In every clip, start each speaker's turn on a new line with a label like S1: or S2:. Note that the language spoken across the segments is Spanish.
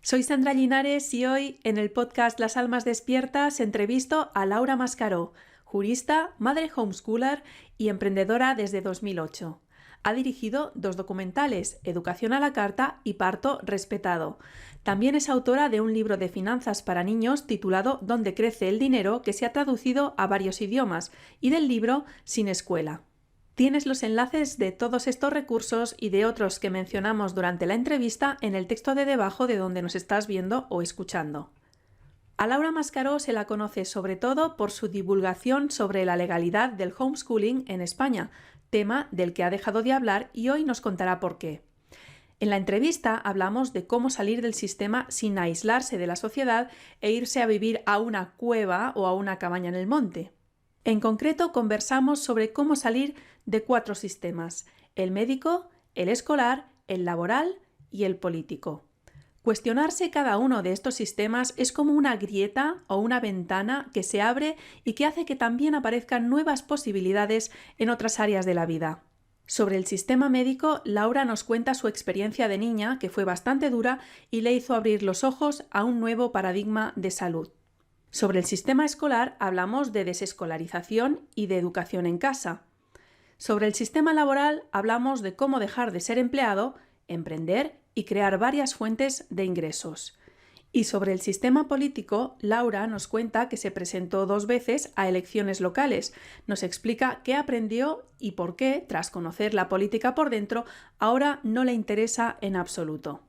S1: Soy Sandra Linares y hoy en el podcast Las Almas Despiertas entrevisto a Laura Mascaró, jurista, madre homeschooler y emprendedora desde 2008. Ha dirigido 2 documentales, Educación a la Carta y Parto Respetado. También es autora de un libro de finanzas para niños titulado ¿Dónde crece el dinero?, que se ha traducido a varios idiomas, y del libro Sin escuela. Tienes los enlaces de todos estos recursos y de otros que mencionamos durante la entrevista en el texto de debajo de donde nos estás viendo o escuchando. A Laura Mascaró se la conoce sobre todo por su divulgación sobre la legalidad del homeschooling en España, tema del que ha dejado de hablar y hoy nos contará por qué. En la entrevista hablamos de cómo salir del sistema sin aislarse de la sociedad e irse a vivir a una cueva o a una cabaña en el monte. En concreto, conversamos sobre cómo salir de 4 sistemas: el médico, el escolar, el laboral y el político. Cuestionarse cada uno de estos sistemas es como una grieta o una ventana que se abre y que hace que también aparezcan nuevas posibilidades en otras áreas de la vida. Sobre el sistema médico, Laura nos cuenta su experiencia de niña, que fue bastante dura y le hizo abrir los ojos a un nuevo paradigma de salud. Sobre el sistema escolar hablamos de desescolarización y de educación en casa. Sobre el sistema laboral hablamos de cómo dejar de ser empleado, emprender y crear varias fuentes de ingresos. Y sobre el sistema político, Laura nos cuenta que se presentó 2 veces a elecciones locales. Nos explica qué aprendió y por qué, tras conocer la política por dentro, ahora no le interesa en absoluto.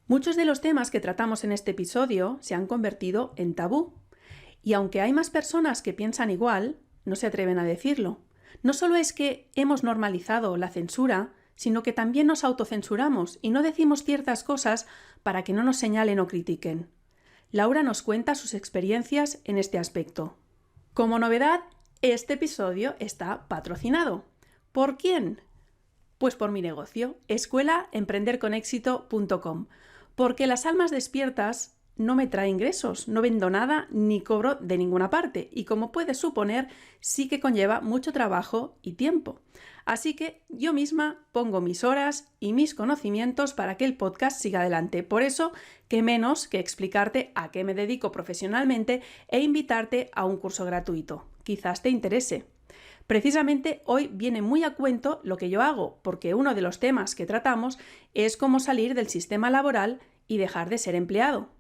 S1: Muchos de los temas que tratamos en este episodio se han convertido en tabú. Y aunque hay más personas que piensan igual, no se atreven a decirlo. No solo es que hemos normalizado la censura, sino que también nos autocensuramos y no decimos ciertas cosas para que no nos señalen o critiquen. Laura nos cuenta sus experiencias en este aspecto. Como novedad, este episodio está patrocinado. ¿Por quién? Pues por mi negocio, escuelaemprenderconexito.com, porque Las Almas Despiertas no me trae ingresos, no vendo nada ni cobro de ninguna parte y, como puedes suponer, sí que conlleva mucho trabajo y tiempo. Así que yo misma pongo mis horas y mis conocimientos para que el podcast siga adelante. Por eso, qué menos que explicarte a qué me dedico profesionalmente e invitarte a un curso gratuito. Quizás te interese. Precisamente hoy viene muy a cuento lo que yo hago, porque uno de los temas que tratamos es cómo salir del sistema laboral y dejar de ser empleado.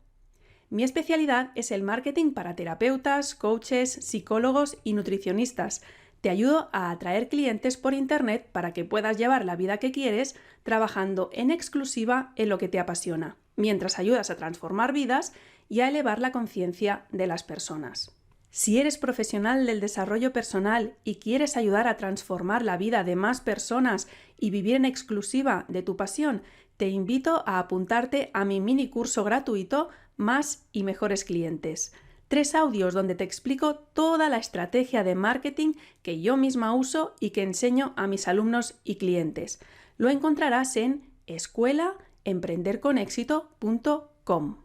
S1: Mi especialidad es el marketing para terapeutas, coaches, psicólogos y nutricionistas. Te ayudo a atraer clientes por Internet para que puedas llevar la vida que quieres trabajando en exclusiva en lo que te apasiona, mientras ayudas a transformar vidas y a elevar la conciencia de las personas. Si eres profesional del desarrollo personal y quieres ayudar a transformar la vida de más personas y vivir en exclusiva de tu pasión, te invito a apuntarte a mi mini curso gratuito Más y Mejores Clientes. 3 audios donde te explico toda la estrategia de marketing que yo misma uso y que enseño a mis alumnos y clientes. Lo encontrarás en escuelaemprenderconexito.com.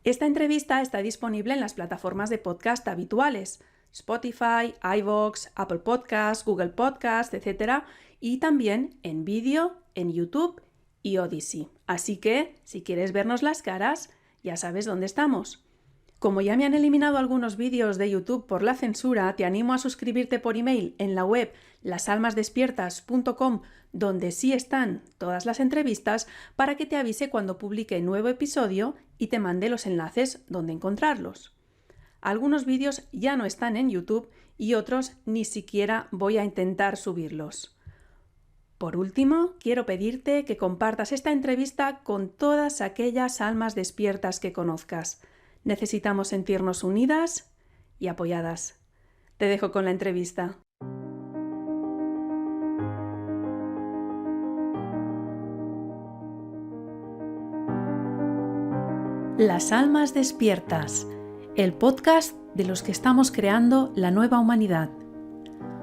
S1: Esta entrevista está disponible en las plataformas de podcast habituales: Spotify, iVoox, Apple Podcasts, Google Podcasts, etc. Y también en vídeo, en YouTube y Odyssey. Así que, si quieres vernos las caras, ya sabes dónde estamos. Como ya me han eliminado algunos vídeos de YouTube por la censura, te animo a suscribirte por email en la web lasalmasdespiertas.com, donde sí están todas las entrevistas, para que te avise cuando publique nuevo episodio y te mande los enlaces donde encontrarlos. Algunos vídeos ya no están en YouTube y otros ni siquiera voy a intentar subirlos. Por último, quiero pedirte que compartas esta entrevista con todas aquellas almas despiertas que conozcas. Necesitamos sentirnos unidas y apoyadas. Te dejo con la entrevista. Las Almas Despiertas, el podcast de los que estamos creando la nueva humanidad.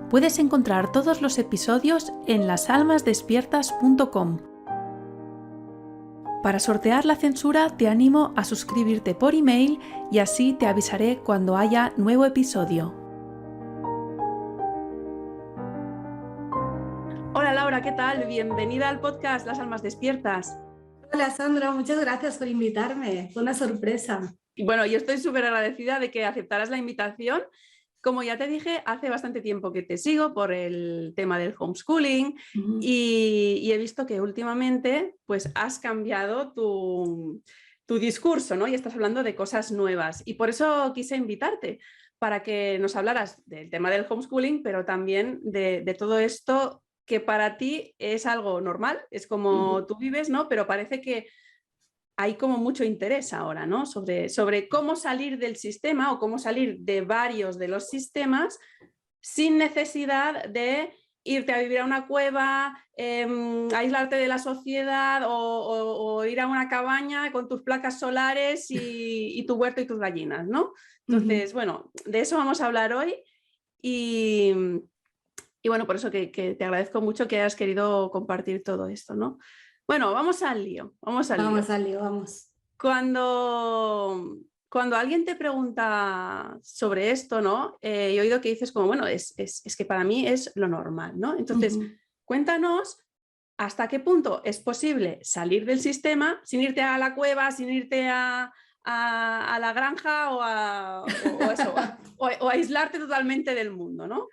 S1: Puedes encontrar todos los episodios en lasalmasdespiertas.com. Para sortear la censura te animo a suscribirte por email y así te avisaré cuando haya nuevo episodio. Hola Laura, ¿qué tal? Bienvenida al podcast Las Almas Despiertas.
S2: Hola Sandra, muchas gracias por invitarme. Fue una sorpresa.
S1: Y bueno, yo estoy súper agradecida de que aceptaras la invitación. Como ya te dije, hace bastante tiempo que te sigo por el tema del homeschooling y he visto que últimamente pues, has cambiado tu discurso, ¿no? Y estás hablando de cosas nuevas. Y por eso quise invitarte, para que nos hablaras del tema del homeschooling, pero también de todo esto que para ti es algo normal, es como tú vives, ¿no? Pero parece que hay como mucho interés ahora, ¿no? Sobre cómo salir del sistema o cómo salir de varios de los sistemas sin necesidad de irte a vivir a una cueva, aislarte de la sociedad o ir a una cabaña con tus placas solares y tu huerto y tus gallinas, ¿no? Entonces, bueno, de eso vamos a hablar hoy y, y bueno, por eso que te agradezco mucho que hayas querido compartir todo esto, ¿no? Bueno, vamos al lío, vamos al lío.
S2: Vamos al lío, vamos.
S1: Cuando alguien te pregunta sobre esto, ¿no? He oído que dices como, bueno, es que para mí es lo normal, ¿no? Entonces, cuéntanos hasta qué punto es posible salir del sistema sin irte a la cueva, sin irte a la granja o aislarte totalmente del mundo, ¿no?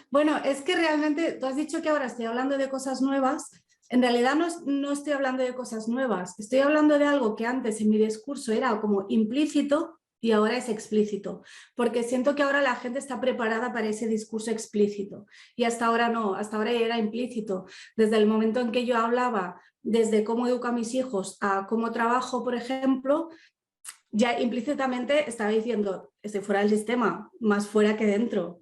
S2: Bueno, es que realmente tú has dicho que ahora estoy hablando de cosas nuevas. En realidad no estoy hablando de cosas nuevas, estoy hablando de algo que antes en mi discurso era como implícito y ahora es explícito, porque siento que ahora la gente está preparada para ese discurso explícito y hasta ahora no, hasta ahora era implícito. Desde el momento en que yo hablaba desde cómo educo a mis hijos a cómo trabajo, por ejemplo, ya implícitamente estaba diciendo, estoy fuera del sistema, más fuera que dentro,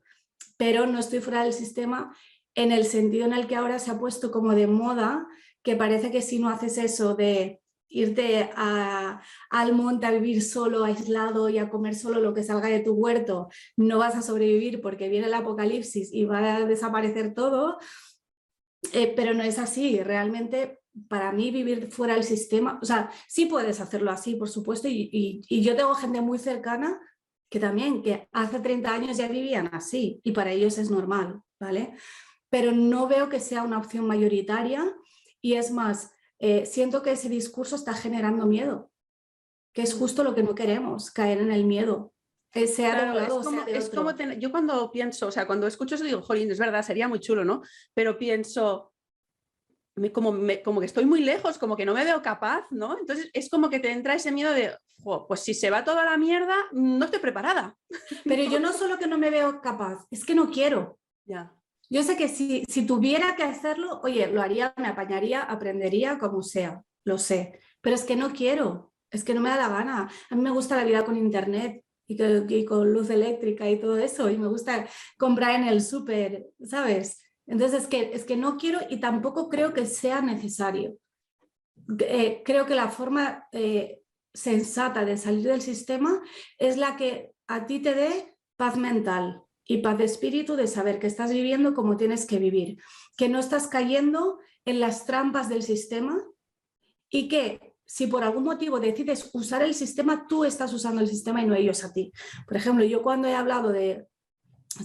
S2: pero no estoy fuera del sistema en el sentido en el que ahora se ha puesto como de moda, que parece que si no haces eso de irte al monte a vivir solo, aislado y a comer solo lo que salga de tu huerto, no vas a sobrevivir porque viene el apocalipsis y va a desaparecer todo, pero no es así. Realmente para mí vivir fuera del sistema, o sea, sí puedes hacerlo así, por supuesto, y yo tengo gente muy cercana que también, que hace 30 años ya vivían así y para ellos es normal, ¿vale? Pero no veo que sea una opción mayoritaria y es más, siento que ese discurso está generando miedo, que es justo lo que no queremos, caer en el miedo, sea
S1: Claro,
S2: de un lado o sea de otro.
S1: yo cuando pienso, o sea, cuando escucho eso digo, jolín, es verdad, sería muy chulo, ¿no? Pero pienso, como que estoy muy lejos, como que no me veo capaz, ¿no? Entonces es como que te entra ese miedo de, pues si se va toda la mierda, no estoy preparada.
S2: Pero yo no solo que no me veo capaz, es que no quiero.
S1: Ya.
S2: Yo sé que si tuviera que hacerlo, oye, lo haría, me apañaría, aprendería, como sea, lo sé. Pero es que no quiero, es que no me da la gana. A mí me gusta la vida con internet y con luz eléctrica y todo eso, y me gusta comprar en el súper, ¿sabes? Entonces es que no quiero y tampoco creo que sea necesario. Creo que la forma sensata de salir del sistema es la que a ti te dé paz mental y paz de espíritu, de saber que estás viviendo como tienes que vivir, que no estás cayendo en las trampas del sistema y que si por algún motivo decides usar el sistema, tú estás usando el sistema y no ellos a ti. Por ejemplo, yo cuando he hablado de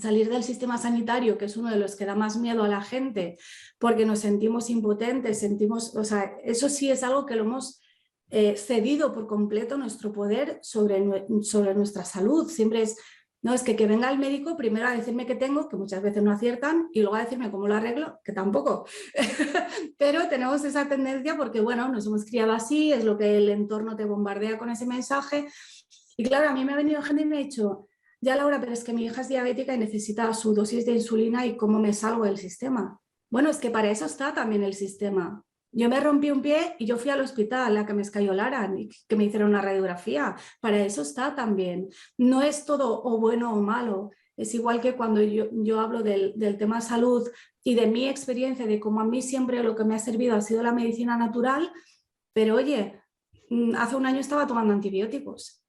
S2: salir del sistema sanitario, que es uno de los que da más miedo a la gente, porque nos sentimos impotentes, o sea, eso sí es algo que lo hemos cedido por completo nuestro poder sobre nuestra salud. Siempre es, no, es que venga el médico primero a decirme qué tengo, que muchas veces no aciertan, y luego a decirme cómo lo arreglo, que tampoco. Pero tenemos esa tendencia porque, bueno, nos hemos criado así, es lo que el entorno te bombardea con ese mensaje. Y claro, a mí me ha venido gente y me ha dicho, ya Laura, pero es que mi hija es diabética y necesita su dosis de insulina y cómo me salgo del sistema. Bueno, es que para eso está también el sistema. Yo me rompí un pie y yo fui al hospital a que me escayolaran y que me hicieron una radiografía. Para eso está también. No es todo o bueno o malo. Es igual que cuando yo hablo del tema salud y de mi experiencia, de cómo a mí siempre lo que me ha servido ha sido la medicina natural, pero oye, hace un año estaba tomando antibióticos.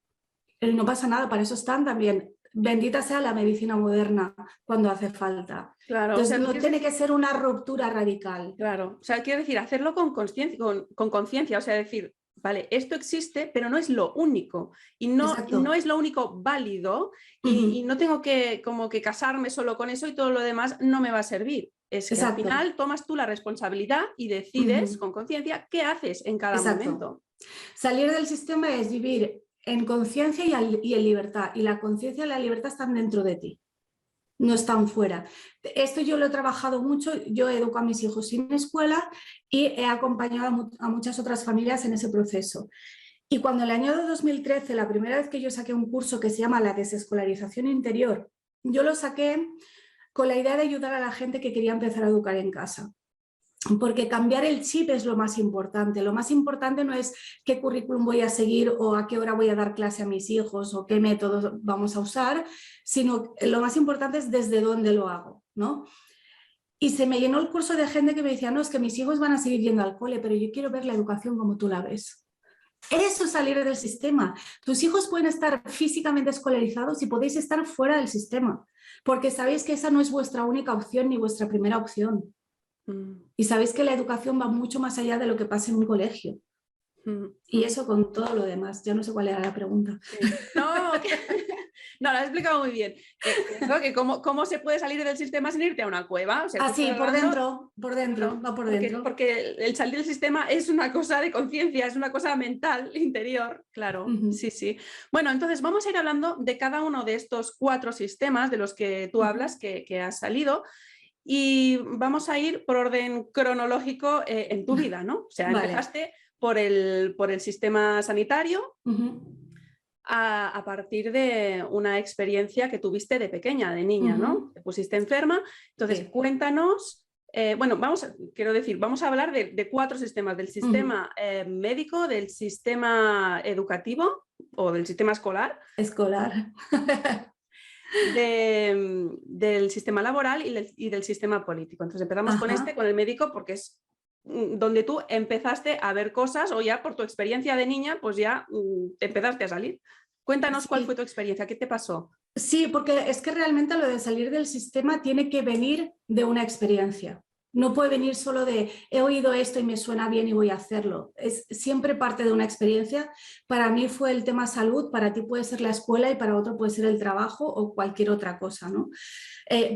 S2: No pasa nada, para eso están también. Bendita sea la medicina moderna cuando hace falta.
S1: Claro,
S2: Entonces,
S1: o sea,
S2: no tiene que ser una ruptura radical.
S1: claro, o sea, quiero decir, hacerlo con conciencia, o sea, decir,
S3: vale, esto existe, pero no es lo único y no
S2: Exacto.
S3: es lo único válido y no tengo que como que casarme solo con eso y todo lo demás no me va a servir. Es que al
S2: Exacto.
S3: final tomas tú la responsabilidad y decides con conciencia qué haces en cada
S2: Exacto.
S3: momento.
S2: Salir del sistema es vivir en conciencia y en libertad, y la conciencia y la libertad están dentro de ti, no están fuera. Esto yo lo he trabajado mucho, yo educo a mis hijos sin escuela y he acompañado a muchas otras familias en ese proceso. Y cuando en el año 2013, la primera vez que yo saqué un curso que se llama la desescolarización interior, yo lo saqué con la idea de ayudar a la gente que quería empezar a educar en casa. Porque cambiar el chip es lo más importante. Lo más importante no es qué currículum voy a seguir o a qué hora voy a dar clase a mis hijos o qué métodos vamos a usar, sino lo más importante es desde dónde lo hago, ¿no? Y se me llenó el curso de gente que me decía, no, es que mis hijos van a seguir yendo al cole, pero yo quiero ver la educación como tú la ves. Eso es salir del sistema. Tus hijos pueden estar físicamente escolarizados y podéis estar fuera del sistema, porque sabéis que esa no es vuestra única opción ni vuestra primera opción. Y sabéis que la educación va mucho más allá de lo que pasa en un colegio. Y eso con todo lo demás. Ya no sé cuál era la pregunta.
S3: Sí. No, no, lo has explicado muy bien. Que cómo se puede salir del sistema sin irte a una cueva. O sea,
S2: sí, por dentro, va por dentro.
S3: Porque el salir del sistema es una cosa de conciencia, es una cosa mental, interior, claro. Sí, sí. Bueno, entonces vamos a ir hablando de cada uno de estos 4 sistemas de los que tú hablas, que has salido. Y vamos a ir por orden cronológico en tu vida, ¿no? O sea, empezaste por el sistema sanitario a partir de una experiencia que tuviste de pequeña, de niña, ¿no? Te pusiste enferma. Entonces, cuéntanos, bueno, vamos a hablar de 4 sistemas, del sistema médico, del sistema educativo o del sistema escolar. Del sistema laboral y del sistema político. Entonces empezamos con el médico porque es donde tú empezaste a ver cosas o ya por tu experiencia de niña pues ya empezaste a salir. Cuéntanos cuál fue tu experiencia, ¿qué te pasó?
S2: Sí, porque es que realmente lo de salir del sistema tiene que venir de una experiencia. No puede venir solo de he oído esto y me suena bien y voy a hacerlo. Es siempre parte de una experiencia. Para mí fue el tema salud, para ti puede ser la escuela y para otro puede ser el trabajo o cualquier otra cosa, ¿no?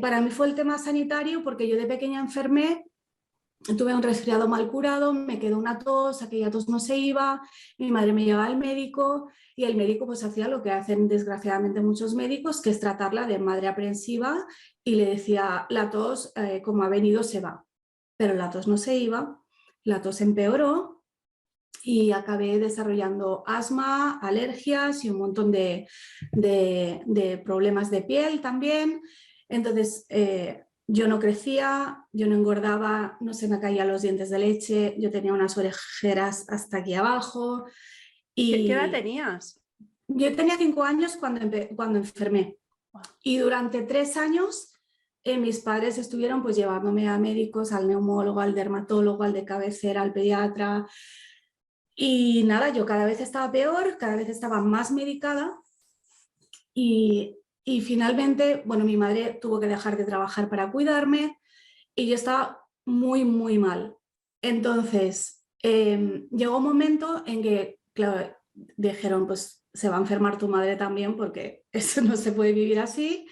S2: Para mí fue el tema sanitario porque yo de pequeña enfermé, tuve un resfriado mal curado, me quedó una tos, aquella tos no se iba, mi madre me llevaba al médico y el médico pues hacía lo que hacen desgraciadamente muchos médicos, que es tratarla de madre aprensiva y le decía la tos como ha venido se va, pero la tos no se iba, la tos empeoró y acabé desarrollando asma, alergias y un montón de problemas de piel también. Entonces yo no crecía, yo no engordaba, no se me caían los dientes de leche, yo tenía unas orejeras hasta aquí abajo. Y
S3: ¿Qué edad tenías?
S2: Yo tenía 5 años cuando enfermé. Y durante 3 años mis padres estuvieron pues llevándome a médicos, al neumólogo, al dermatólogo, al de cabecera, al pediatra. Y nada, yo cada vez estaba peor, cada vez estaba más medicada. Y finalmente, bueno, mi madre tuvo que dejar de trabajar para cuidarme y yo estaba muy, muy mal. Entonces, llegó un momento en que, claro, dijeron, pues se va a enfermar tu madre también porque eso no se puede vivir así.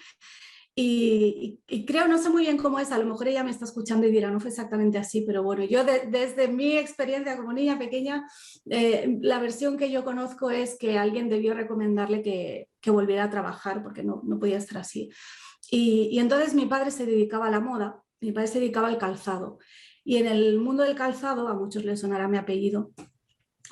S2: Y creo, no sé muy bien cómo es, a lo mejor ella me está escuchando y dirá, no fue exactamente así, pero bueno, yo desde mi experiencia como niña pequeña, la versión que yo conozco es que alguien debió recomendarle que volviera a trabajar porque no podía estar así. Y entonces mi padre se dedicaba a la moda, mi padre se dedicaba al calzado. Y en el mundo del calzado, a muchos les sonará mi apellido,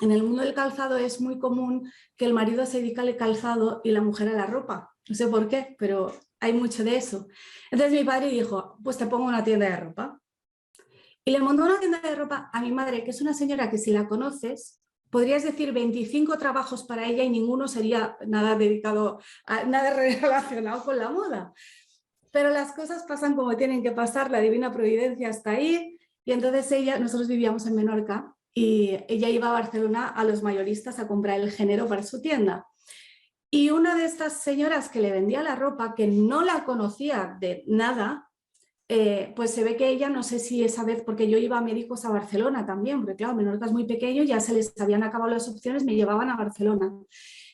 S2: en el mundo del calzado es muy común que el marido se dedique al calzado y la mujer a la ropa. No sé por qué, pero hay mucho de eso. Entonces mi padre dijo, pues te pongo una tienda de ropa. Y le montó una tienda de ropa a mi madre, que es una señora que si la conoces, podrías decir 25 trabajos para ella y ninguno sería nada dedicado a nada relacionado con la moda. Pero las cosas pasan como tienen que pasar, la divina providencia está ahí. Y entonces nosotros vivíamos en Menorca y ella iba a Barcelona a los mayoristas a comprar el género para su tienda. Y una de estas señoras que le vendía la ropa, que no la conocía de nada, pues se ve que ella, no sé si esa vez, porque yo iba a médicos a Barcelona también, porque claro, Menorca es muy pequeño, ya se les habían acabado las opciones, me llevaban a Barcelona.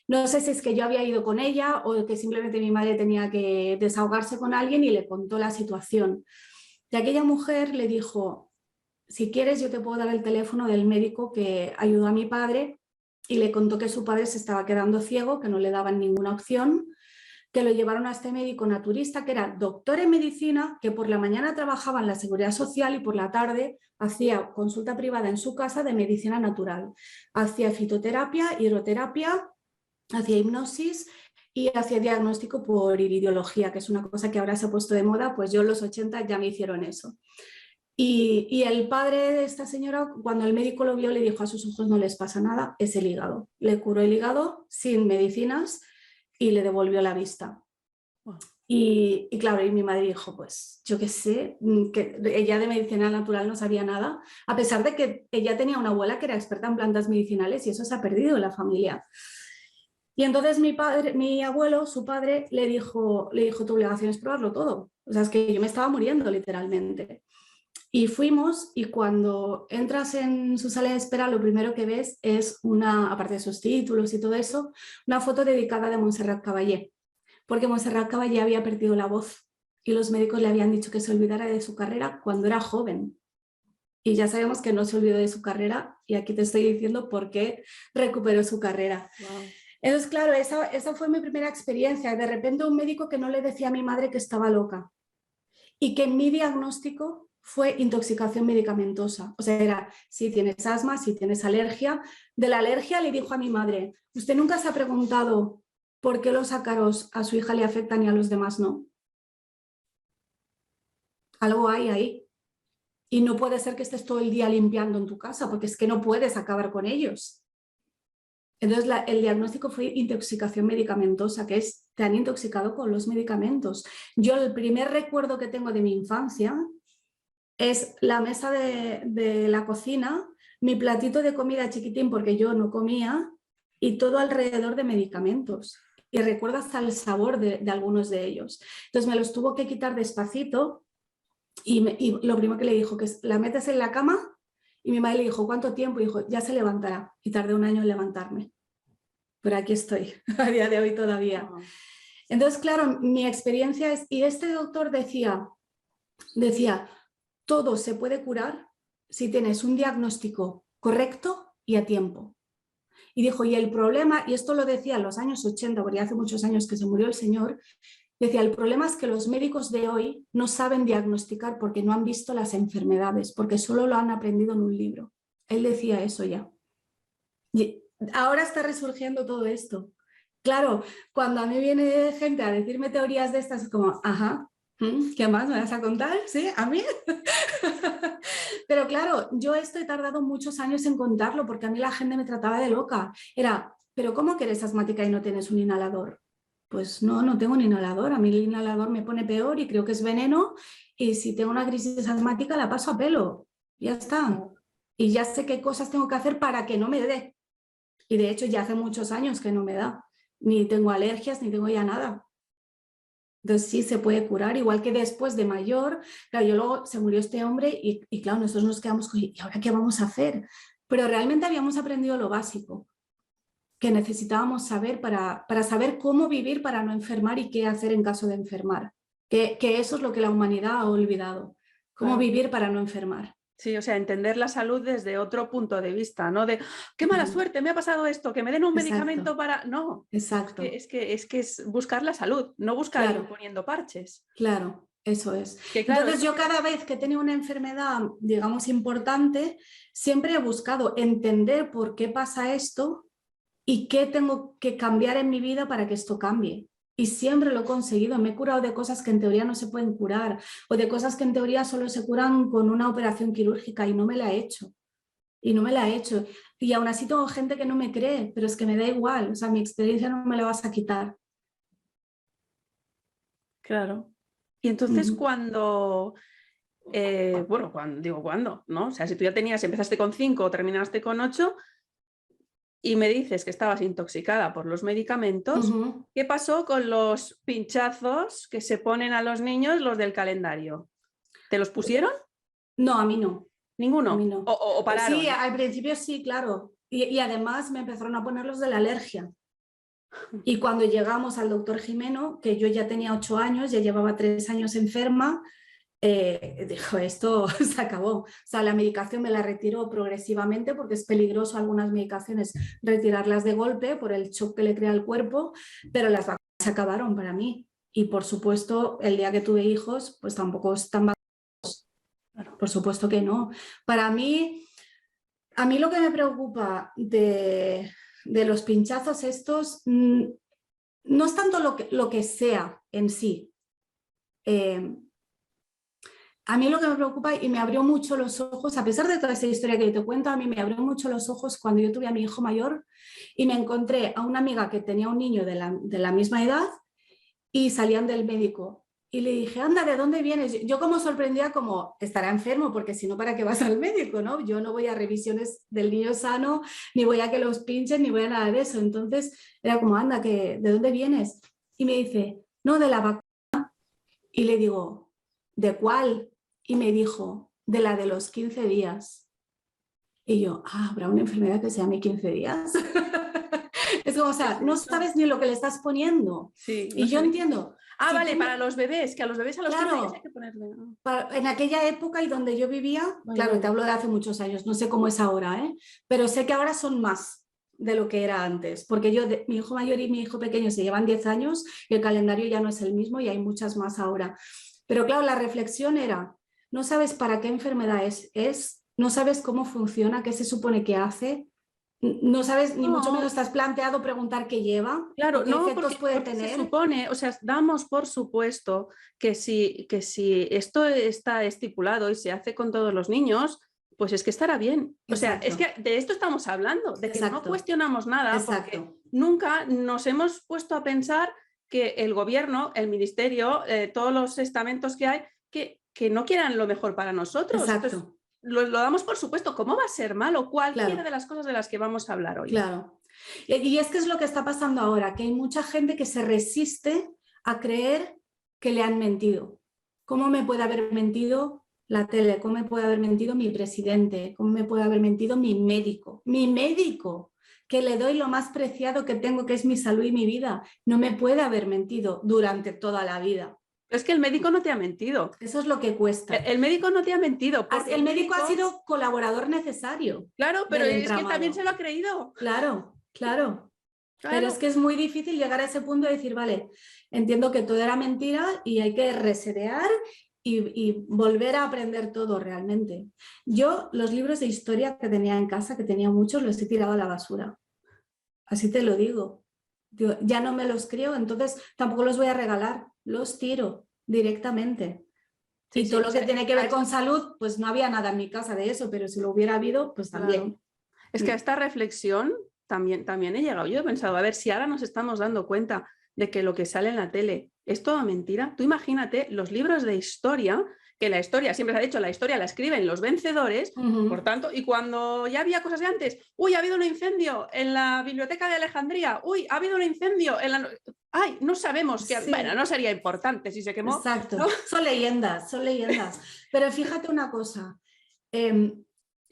S2: No sé si es que yo había ido con ella o que simplemente mi madre tenía que desahogarse con alguien y le contó la situación. Y aquella mujer le dijo, si quieres yo te puedo dar el teléfono del médico que ayudó a mi padre, y le contó que su padre se estaba quedando ciego, que no le daban ninguna opción, que lo llevaron a este médico naturista que era doctor en medicina, que por la mañana trabajaba en la Seguridad Social y por la tarde hacía consulta privada en su casa de medicina natural. Hacía fitoterapia, hidroterapia, hacía hipnosis y hacía diagnóstico por iridiología, que es una cosa que ahora se ha puesto de moda, pues yo en los 80 ya me hicieron eso. Y el padre de esta señora, cuando el médico lo vio, le dijo, a sus ojos no les pasa nada, es el hígado. Le curó el hígado sin medicinas y le devolvió la vista. Wow. Y claro, y mi madre dijo, pues yo qué sé, que ella de medicina natural no sabía nada, a pesar de que ella tenía una abuela que era experta en plantas medicinales y eso se ha perdido en la familia. Y entonces mi abuelo, su padre, le dijo, tu obligación es probarlo todo. O sea, es que yo me estaba muriendo literalmente. Y fuimos, y cuando entras en su sala de espera, lo primero que ves es una, aparte de sus títulos y todo eso, una foto dedicada de Montserrat Caballé, porque Montserrat Caballé había perdido la voz y los médicos le habían dicho que se olvidara de su carrera cuando era joven. Y ya sabemos que no se olvidó de su carrera, y aquí te estoy diciendo por qué recuperó su carrera. Wow. Entonces, claro, esa fue mi primera experiencia. De repente un médico que no le decía a mi madre que estaba loca y que mi diagnóstico fue intoxicación medicamentosa. O sea, era, si tienes asma, si tienes alergia. De la alergia le dijo a mi madre, ¿usted nunca se ha preguntado por qué los ácaros a su hija le afectan y a los demás no? Algo hay ahí. Y no puede ser que estés todo el día limpiando en tu casa, porque es que no puedes acabar con ellos. Entonces el diagnóstico fue intoxicación medicamentosa, que es, te han intoxicado con los medicamentos. Yo el primer recuerdo que tengo de mi infancia es la mesa de la cocina, mi platito de comida chiquitín porque yo no comía y todo alrededor de medicamentos. Y recuerdo hasta el sabor de algunos de ellos. Entonces me los tuvo que quitar despacito y lo primero que le dijo que es, la metes en la cama, y mi madre le dijo, ¿cuánto tiempo? Y dijo, ya se levantará. Y tardé un año en levantarme. Pero aquí estoy, a día de hoy todavía. Entonces, claro, mi experiencia es, y este doctor decía, todo se puede curar si tienes un diagnóstico correcto y a tiempo. Y dijo, y el problema, y esto lo decía en los años 80, porque hace muchos años que se murió el señor, decía, el problema es que los médicos de hoy no saben diagnosticar porque no han visto las enfermedades, porque solo lo han aprendido en un libro. Él decía eso ya. Y ahora está resurgiendo todo esto. Claro, cuando a mí viene gente a decirme teorías de estas, es como, ajá, ¿qué más me vas a contar? ¿Sí? ¿A mí? Pero claro, yo esto he tardado muchos años en contarlo porque a mí la gente me trataba de loca. Era, ¿pero cómo que eres asmática y no tienes un inhalador? Pues no, no tengo un inhalador. A mí el inhalador me pone peor y creo que es veneno, y si tengo una crisis asmática la paso a pelo. Ya está. Y ya sé qué cosas tengo que hacer para que no me dé. Y de hecho ya hace muchos años que no me da. Ni tengo alergias, ni tengo ya nada. Entonces sí se puede curar, igual que después de mayor. Claro, yo luego se murió este hombre y claro, nosotros nos quedamos con, ¿y ahora qué vamos a hacer? Pero realmente habíamos aprendido lo básico que necesitábamos saber para saber cómo vivir para no enfermar y qué hacer en caso de enfermar. Que eso es lo que la humanidad ha olvidado. Cómo vivir para no enfermar.
S3: Sí, o sea, entender la salud desde otro punto de vista, ¿no? De, qué mala suerte, me ha pasado esto, que me den un medicamento para... No,
S2: exacto.
S3: Es que es buscar la salud, no buscar ir poniendo parches.
S2: Claro, eso es.
S3: Que, claro,
S2: entonces yo cada vez que he tenido una enfermedad, digamos, importante, siempre he buscado entender por qué pasa esto y qué tengo que cambiar en mi vida para que esto cambie. Y siempre lo he conseguido. Me he curado de cosas que en teoría no se pueden curar, o de cosas que en teoría solo se curan con una operación quirúrgica, y no me la he hecho. Y no me la he hecho. Y aún así tengo gente que no me cree, pero es que me da igual. O sea, mi experiencia no me la vas a quitar.
S3: Claro. Y entonces cuando... ¿cuándo? ¿No? O sea, si tú ya empezaste con 5 o terminaste con 8... y me dices que estabas intoxicada por los medicamentos, ¿qué pasó con los pinchazos que se ponen a los niños, los del calendario? ¿Te los pusieron?
S2: No, a mí no.
S3: ¿Ninguno?
S2: A mí no.
S3: ¿O pararon?
S2: Sí, al principio sí, claro. Y además me empezaron a poner los de la alergia. Y cuando llegamos al doctor Jimeno, que yo ya tenía 8 años, ya llevaba 3 años enferma, dijo, esto se acabó. O sea, la medicación me la retiró progresivamente porque es peligroso algunas medicaciones retirarlas de golpe por el shock que le crea al cuerpo, pero las vacunas se acabaron para mí. Y por supuesto, el día que tuve hijos, pues tampoco están vacunados. Por supuesto que no. Para mí, a mí lo que me preocupa de los pinchazos estos no es tanto lo que sea en sí. A mí lo que me preocupa y me abrió mucho los ojos, a pesar de toda esta historia que yo te cuento, a mí me abrió mucho los ojos cuando yo tuve a mi hijo mayor y me encontré a una amiga que tenía un niño de la misma edad y salían del médico. Y le dije, anda, ¿de dónde vienes? Yo como sorprendida, como, estará enfermo, porque si no, ¿para qué vas al médico? ¿No? Yo no voy a revisiones del niño sano, ni voy a que los pinchen, ni voy a nada de eso. Entonces era como, anda, ¿de dónde vienes? Y me dice, no, de la vacuna. Y le digo, ¿de cuál? Y me dijo, de la de los 15 días. Y yo, ¿habrá una enfermedad que se llame 15 días? Es como, o sea, no sabes ni lo que le estás poniendo.
S3: Sí,
S2: y yo entiendo.
S3: Ah, vale, para los bebés, que a los bebés a los 15 días hay que ponerle.
S2: En aquella época y donde yo vivía, claro, te hablo de hace muchos años, no sé cómo es ahora, pero sé que ahora son más de lo que era antes, porque mi hijo mayor y mi hijo pequeño se llevan 10 años y el calendario ya no es el mismo y hay muchas más ahora. Pero claro, la reflexión era, no sabes para qué enfermedad es, no sabes cómo funciona, qué se supone que hace, no sabes, ni mucho menos te has planteado preguntar qué lleva,
S3: claro,
S2: qué efectos puede tener.
S3: Se supone, o sea, damos por supuesto que si esto está estipulado y se hace con todos los niños, pues es que estará bien. O sea, es que de esto estamos hablando, de que no cuestionamos nada, porque nunca nos hemos puesto a pensar que el gobierno, el ministerio, todos los estamentos que hay, que no quieran lo mejor para nosotros. Entonces, lo damos por supuesto. ¿Cómo va a ser malo cualquiera de las cosas de las que vamos a hablar hoy?
S2: Claro. Y es que es lo que está pasando ahora, que hay mucha gente que se resiste a creer que le han mentido. ¿Cómo me puede haber mentido la tele? ¿Cómo me puede haber mentido mi presidente? ¿Cómo me puede haber mentido mi médico? Mi médico, que le doy lo más preciado que tengo, que es mi salud y mi vida. No me puede haber mentido durante toda la vida.
S3: Es que el médico no te ha mentido.
S2: Eso es lo que cuesta.
S3: El médico no te ha mentido.
S2: El médico ha sido colaborador necesario.
S3: Claro, pero es que también se lo ha creído.
S2: Claro. Pero es que es muy difícil llegar a ese punto de decir, vale, entiendo que todo era mentira y hay que resetear y volver a aprender todo realmente. Yo los libros de historia que tenía en casa, que tenía muchos, los he tirado a la basura. Así te lo digo. Ya no me los creo, entonces tampoco los voy a regalar, los tiro directamente. Y todo lo que tiene que ver con salud, pues no había nada en mi casa de eso, pero si lo hubiera habido, pues también.
S3: Claro. Es que a esta reflexión también he llegado. Yo he pensado, a ver, si ahora nos estamos dando cuenta de que lo que sale en la tele es toda mentira, tú imagínate los libros de historia, que la historia, siempre se ha dicho, la historia la escriben los vencedores, por tanto, y cuando ya había cosas de antes, uy, ha habido un incendio en la biblioteca de Alejandría, uy, ha habido un incendio en la... Ay, no sabemos que... Bueno, no sería importante si se quemó.
S2: Exacto,
S3: ¿no?
S2: Son leyendas. Pero fíjate una cosa,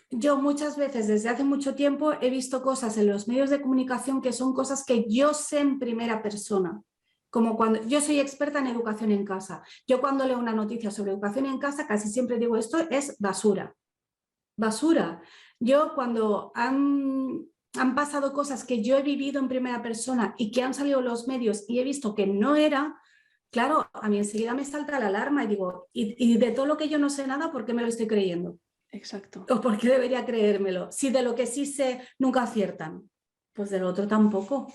S2: yo muchas veces desde hace mucho tiempo he visto cosas en los medios de comunicación que son cosas que yo sé en primera persona. Como cuando yo soy experta en educación en casa. Yo cuando leo una noticia sobre educación en casa casi siempre digo esto es basura. Basura. Yo cuando han pasado cosas que yo he vivido en primera persona y que han salido los medios y he visto que no era, claro, a mí enseguida me salta la alarma y digo, y de todo lo que yo no sé nada, ¿por qué me lo estoy creyendo?
S3: Exacto.
S2: ¿O por qué debería creérmelo? Si de lo que sí sé nunca aciertan, pues del otro tampoco,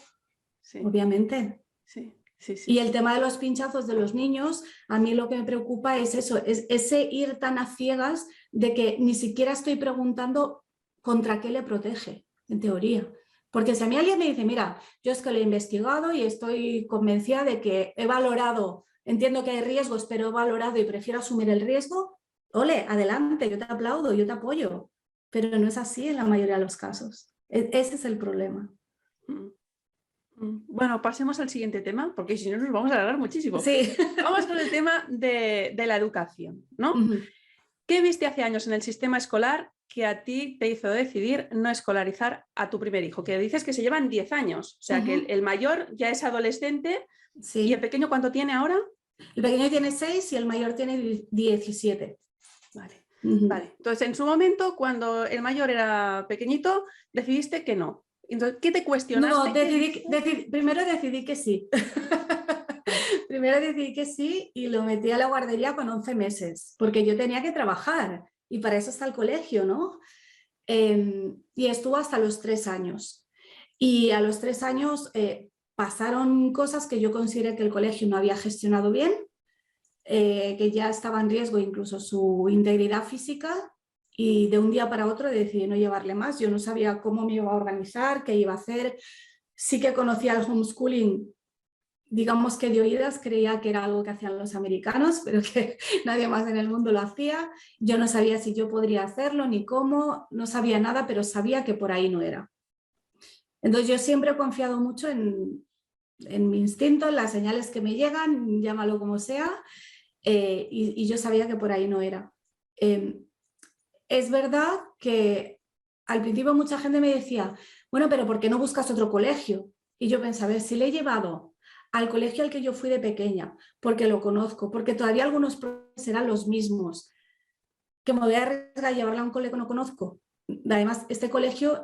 S2: obviamente.
S3: Sí.
S2: Y el tema de los pinchazos de los niños, a mí lo que me preocupa es eso, es ese ir tan a ciegas de que ni siquiera estoy preguntando contra qué le protege, en teoría. Porque si a mí alguien me dice, mira, yo es que lo he investigado y estoy convencida de que he valorado, entiendo que hay riesgos, pero he valorado y prefiero asumir el riesgo, ole, adelante, yo te aplaudo, yo te apoyo. Pero no es así en la mayoría de los casos. Ese es el problema.
S3: Bueno, pasemos al siguiente tema, porque si no nos vamos a alargar muchísimo.
S2: Sí.
S3: Vamos con el tema de la educación, ¿no? ¿Qué viste hace años en el sistema escolar que a ti te hizo decidir no escolarizar a tu primer hijo? Que dices que se llevan 10 años, o sea que el mayor ya es adolescente.
S2: Sí.
S3: ¿Y el pequeño cuánto tiene ahora?
S2: El pequeño tiene 6 y el mayor tiene 17.
S3: Vale. Vale. Entonces, en su momento, cuando el mayor era pequeñito, decidiste que no. Entonces, ¿qué te cuestionaste?
S2: No, primero decidí que sí. Primero decidí que sí y lo metí a la guardería con 11 meses, porque yo tenía que trabajar y para eso está el colegio, ¿no? Y estuvo hasta los 3 años. Y a los 3 años pasaron cosas que yo consideré que el colegio no había gestionado bien, que ya estaba en riesgo incluso su integridad física, y de un día para otro decidí no llevarle más. Yo no sabía cómo me iba a organizar, qué iba a hacer. Sí que conocía el homeschooling, digamos que de oídas, creía que era algo que hacían los americanos, pero que nadie más en el mundo lo hacía. Yo no sabía si yo podría hacerlo ni cómo, no sabía nada, pero sabía que por ahí no era. Entonces yo siempre he confiado mucho en mi instinto, en las señales que me llegan, llámalo como sea, y yo sabía que por ahí no era. Es verdad que al principio mucha gente me decía, bueno, pero ¿por qué no buscas otro colegio? Y yo pensaba, a ver, si le he llevado al colegio al que yo fui de pequeña, porque lo conozco, porque todavía algunos profesores serán los mismos, que me voy a arriesgar a llevarla a un colegio que no conozco. Además, este colegio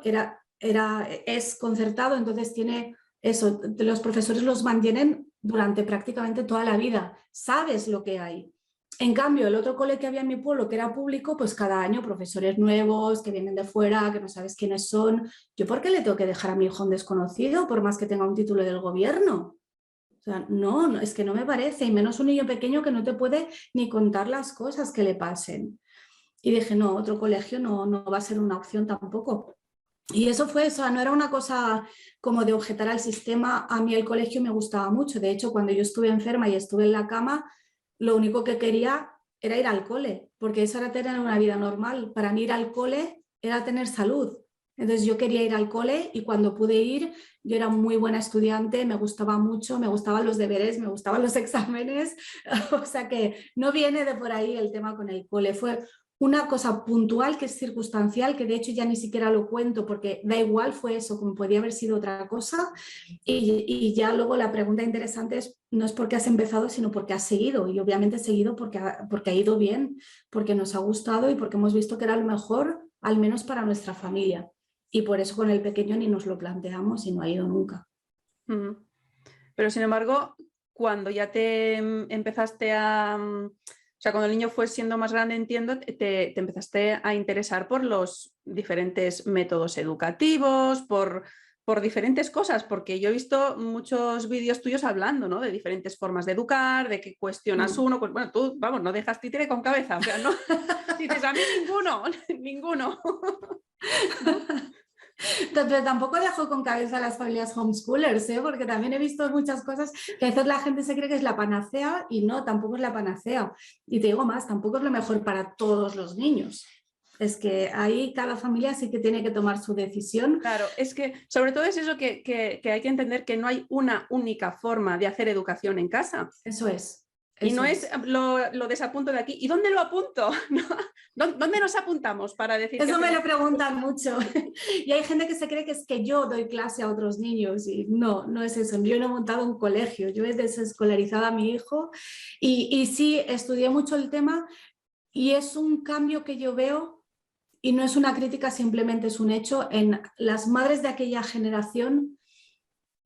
S2: es concertado, entonces tiene eso, los profesores los mantienen durante prácticamente toda la vida, sabes lo que hay. En cambio, el otro cole que había en mi pueblo, que era público, pues cada año profesores nuevos que vienen de fuera, que no sabes quiénes son. ¿Yo por qué le tengo que dejar a mi hijo un desconocido, por más que tenga un título del gobierno? O sea, no, es que no me parece, y menos un niño pequeño que no te puede ni contar las cosas que le pasen. Y dije, no, otro colegio no va a ser una opción tampoco. Y eso fue eso, no era una cosa como de objetar al sistema. A mí el colegio me gustaba mucho. De hecho, cuando yo estuve enferma y estuve en la cama, lo único que quería era ir al cole, porque eso era tener una vida normal. Para mí ir al cole era tener salud. Entonces yo quería ir al cole y cuando pude ir, yo era muy buena estudiante, me gustaba mucho, me gustaban los deberes, me gustaban los exámenes. O sea que no viene de por ahí el tema con el cole. Fue una cosa puntual que es circunstancial, que de hecho ya ni siquiera lo cuento porque da igual, fue eso, como podía haber sido otra cosa. Y ya luego la pregunta interesante es, no es porque has empezado, sino porque has seguido. Y obviamente he seguido porque ha ido bien, porque nos ha gustado y porque hemos visto que era lo mejor, al menos para nuestra familia. Y por eso con el pequeño ni nos lo planteamos y no ha ido nunca.
S3: Pero sin embargo, cuando ya te empezaste o sea, cuando el niño fue siendo más grande, entiendo, te empezaste a interesar por los diferentes métodos educativos, por diferentes cosas, porque yo he visto muchos vídeos tuyos hablando, ¿no? De diferentes formas de educar, de que cuestionas uno, pues bueno, tú, vamos, no dejas títere con cabeza, o sea, no dices a mí ninguno.
S2: Pero tampoco dejo con cabeza a las familias homeschoolers, ¿eh? Porque también he visto muchas cosas que a veces la gente se cree que es la panacea y no, tampoco es la panacea. Y te digo más, tampoco es lo mejor para todos los niños. Es que ahí cada familia sí que tiene que tomar su decisión.
S3: Claro, es que sobre todo es eso que hay que entender, que no hay una única forma de hacer educación en casa.
S2: Eso es.
S3: Y no es lo desapunto de aquí. ¿Y dónde lo apunto? ¿Dónde nos apuntamos para decir?
S2: Eso me lo preguntan mucho. Y hay gente que se cree que es que yo doy clase a otros niños y no es eso. Yo no he montado un colegio, yo he desescolarizado a mi hijo y sí, estudié mucho el tema y es un cambio que yo veo y no es una crítica, simplemente es un hecho. En las madres de aquella generación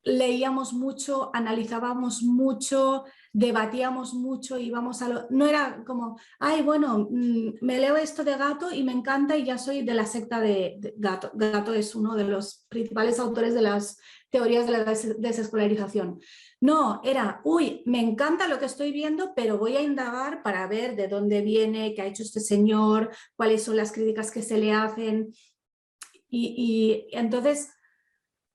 S2: leíamos mucho, analizábamos mucho, debatíamos mucho, íbamos a no era como, ay, bueno, me leo esto de Gatto y me encanta y ya soy de la secta de Gatto. Gatto es uno de los principales autores de las teorías de la desescolarización. No, era, uy, me encanta lo que estoy viendo, pero voy a indagar para ver de dónde viene, qué ha hecho este señor, cuáles son las críticas que se le hacen. Y entonces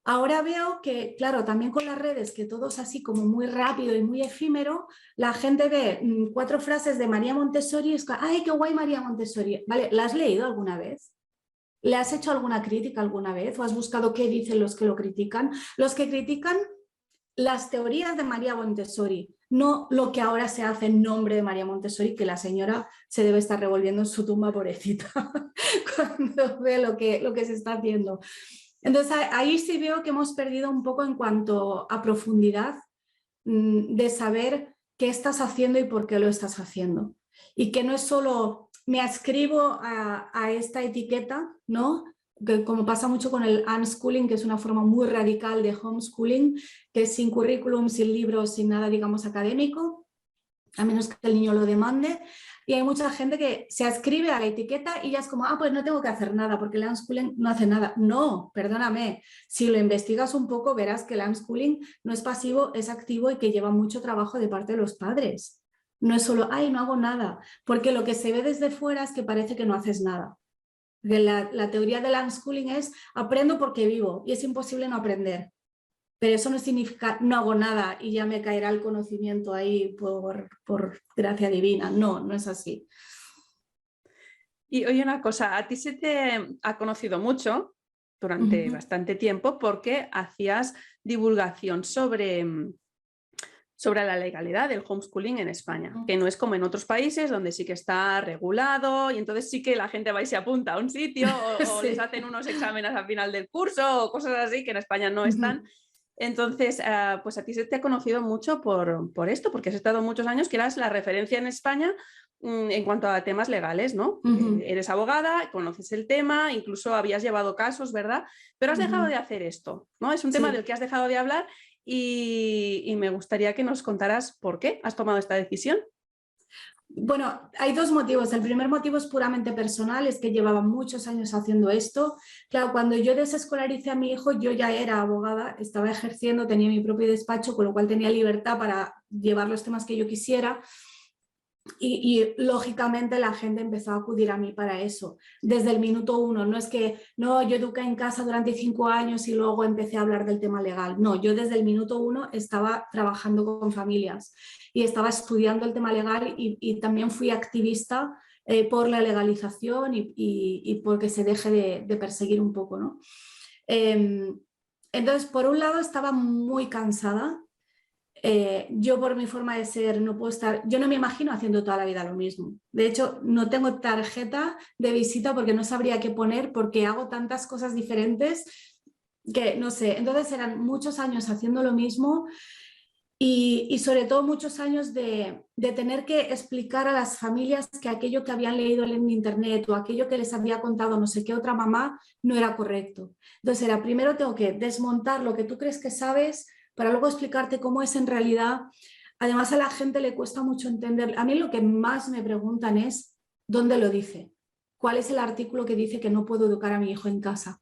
S2: ahora veo que, claro, también con las redes, que todo es así como muy rápido y muy efímero, la gente ve 4 frases de María Montessori y es como, ¡ay, qué guay María Montessori! ¿Vale? ¿La has leído alguna vez? ¿Le has hecho alguna crítica alguna vez? ¿O has buscado qué dicen los que lo critican? Los que critican las teorías de María Montessori, no lo que ahora se hace en nombre de María Montessori, que la señora se debe estar revolviendo en su tumba, pobrecita, cuando ve lo que se está haciendo. Entonces ahí sí veo que hemos perdido un poco en cuanto a profundidad de saber qué estás haciendo y por qué lo estás haciendo. Y que no es solo me adscribo a esta etiqueta, ¿no? Que como pasa mucho con el unschooling, que es una forma muy radical de homeschooling, que es sin currículum, sin libros, sin nada, digamos, académico, a menos que el niño lo demande. Y hay mucha gente que se adscribe a la etiqueta y ya es como, pues no tengo que hacer nada porque el unschooling no hace nada. No, perdóname, si lo investigas un poco verás que el unschooling no es pasivo, es activo y que lleva mucho trabajo de parte de los padres. No es solo, no hago nada, porque lo que se ve desde fuera es que parece que no haces nada. La teoría del unschooling es aprendo porque vivo y es imposible no aprender. Pero eso no significa no hago nada y ya me caerá el conocimiento ahí por gracia divina. No, no es así.
S3: Y oye, una cosa, a ti se te ha conocido mucho durante bastante tiempo porque hacías divulgación sobre la legalidad del homeschooling en España, que no es como en otros países donde sí que está regulado y entonces sí que la gente va y se apunta a un sitio o les hacen unos exámenes al final del curso o cosas así que en España no están. Entonces, pues a ti se te ha conocido mucho por esto, porque has estado muchos años que eras la referencia en España en cuanto a temas legales, ¿no? Eres abogada, conoces el tema, incluso habías llevado casos, ¿verdad? Pero has dejado de hacer esto, ¿no? Es un tema del que has dejado de hablar y me gustaría que nos contaras por qué has tomado esta decisión.
S2: Bueno, hay dos motivos. El primer motivo es puramente personal, es que llevaba muchos años haciendo esto. Claro, cuando yo desescolaricé a mi hijo, yo ya era abogada, estaba ejerciendo, tenía mi propio despacho, con lo cual tenía libertad para llevar los temas que yo quisiera. Y lógicamente la gente empezó a acudir a mí para eso, desde el minuto uno. No es que no, yo eduqué en casa durante 5 años y luego empecé a hablar del tema legal. No, yo desde el minuto uno estaba trabajando con familias y estaba estudiando el tema legal y también fui activista por la legalización y porque se deje de perseguir un poco, ¿no? Entonces, por un lado estaba muy cansada. Yo por mi forma de ser no puedo estar, yo no me imagino haciendo toda la vida lo mismo. De hecho, no tengo tarjeta de visita porque no sabría qué poner porque hago tantas cosas diferentes que no sé. Entonces eran muchos años haciendo lo mismo y sobre todo muchos años de tener que explicar a las familias que aquello que habían leído en internet o aquello que les había contado no sé qué otra mamá no era correcto. Entonces era, primero tengo que desmontar lo que tú crees que sabes para luego explicarte cómo es en realidad. Además a la gente le cuesta mucho entender. A mí lo que más me preguntan es ¿dónde lo dice? ¿Cuál es el artículo que dice que no puedo educar a mi hijo en casa?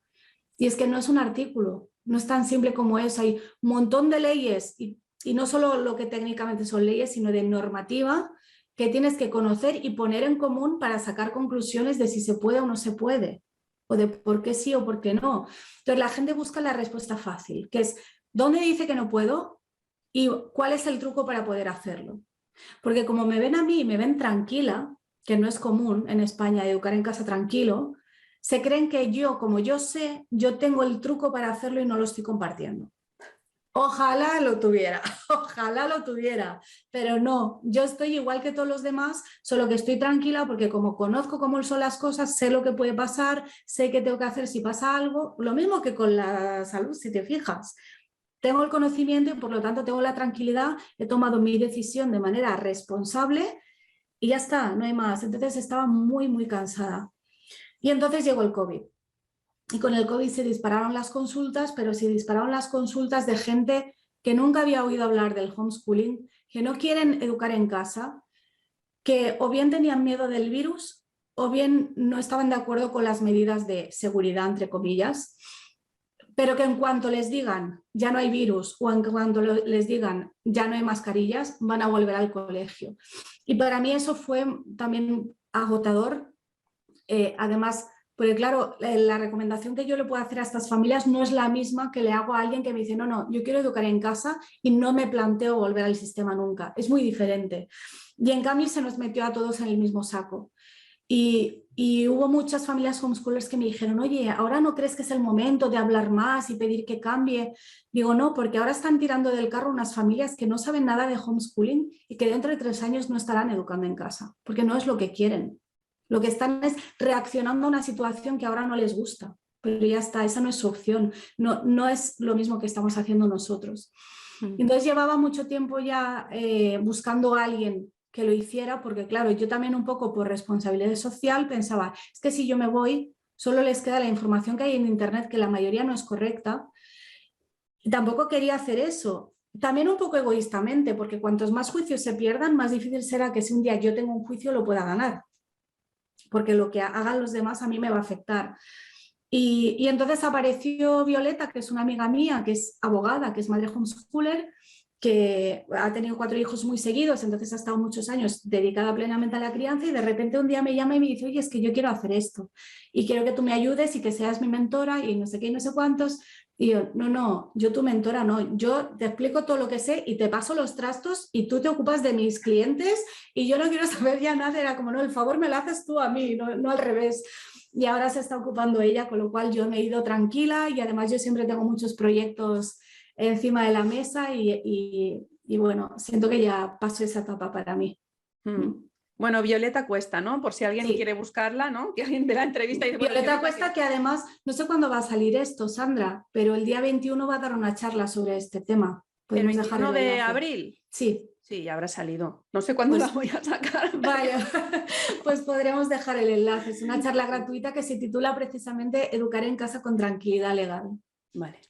S2: Y es que no es un artículo, no es tan simple como eso. Hay un montón de leyes y no solo lo que técnicamente son leyes, sino de normativa que tienes que conocer y poner en común para sacar conclusiones de si se puede o no se puede, o de por qué sí o por qué no. Entonces la gente busca la respuesta fácil, que es ¿dónde dice que no puedo? ¿Y cuál es el truco para poder hacerlo? Porque como me ven a mí y me ven tranquila, que no es común en España educar en casa tranquilo, se creen que yo, como yo sé, yo tengo el truco para hacerlo y no lo estoy compartiendo. Ojalá lo tuviera, pero no, yo estoy igual que todos los demás, solo que estoy tranquila porque como conozco cómo son las cosas, sé lo que puede pasar, sé qué tengo que hacer si pasa algo, lo mismo que con la salud, si te fijas. Tengo el conocimiento y por lo tanto tengo la tranquilidad, he tomado mi decisión de manera responsable y ya está, no hay más. Entonces estaba muy, muy cansada. Y entonces llegó el COVID. Y con el COVID se dispararon las consultas, pero se dispararon las consultas de gente que nunca había oído hablar del homeschooling, que no quieren educar en casa, que o bien tenían miedo del virus o bien no estaban de acuerdo con las medidas de seguridad, entre comillas, pero que en cuanto les digan ya no hay virus o en cuanto les digan ya no hay mascarillas, van a volver al colegio. Y para mí eso fue también agotador. Además, porque claro, la recomendación que yo le puedo hacer a estas familias no es la misma que le hago a alguien que me dice no, yo quiero educar en casa y no me planteo volver al sistema nunca. Es muy diferente. Y en cambio se nos metió a todos en el mismo saco. Y hubo muchas familias homeschoolers que me dijeron, oye, ¿ahora no crees que es el momento de hablar más y pedir que cambie? Digo, no, porque ahora están tirando del carro unas familias que no saben nada de homeschooling y que dentro de 3 años no estarán educando en casa, porque no es lo que quieren. Lo que están es reaccionando a una situación que ahora no les gusta, pero ya está, esa no es su opción, no es lo mismo que estamos haciendo nosotros. Entonces llevaba mucho tiempo ya buscando a alguien que lo hiciera, porque claro, yo también un poco por responsabilidad social pensaba, es que si yo me voy, solo les queda la información que hay en internet, que la mayoría no es correcta, y tampoco quería hacer eso. También un poco egoístamente, porque cuantos más juicios se pierdan, más difícil será que si un día yo tengo un juicio lo pueda ganar, porque lo que hagan los demás a mí me va a afectar. Y entonces apareció Violeta, que es una amiga mía, que es abogada, que es madre homeschooler, que ha tenido 4 hijos muy seguidos, entonces ha estado muchos años dedicada plenamente a la crianza y de repente un día me llama y me dice, oye, es que yo quiero hacer esto y quiero que tú me ayudes y que seas mi mentora y no sé qué y no sé cuántos. Y yo, no, yo tu mentora no, yo te explico todo lo que sé y te paso los trastos y tú te ocupas de mis clientes y yo no quiero saber ya nada. Era como, no, el favor me lo haces tú a mí, no al revés. Y ahora se está ocupando ella, con lo cual yo me he ido tranquila y además yo siempre tengo muchos proyectos encima de la mesa y bueno, siento que ya pasó esa etapa para mí.
S3: Bueno, Violeta Cuesta, ¿no? Por si alguien
S2: Sí.
S3: quiere buscarla, ¿no? Que alguien de la entrevista dice, bueno,
S2: Violeta Cuesta, que además, no sé cuándo va a salir esto, Sandra, pero el día 21 va a dar una charla sobre este tema.
S3: ¿El 21 de abril?
S2: Sí.
S3: Sí, ya habrá salido. No sé cuándo la voy a sacar.
S2: Vaya, pues podremos dejar el enlace. Es una charla gratuita que se titula precisamente Educar en casa con tranquilidad legal.
S3: Vale.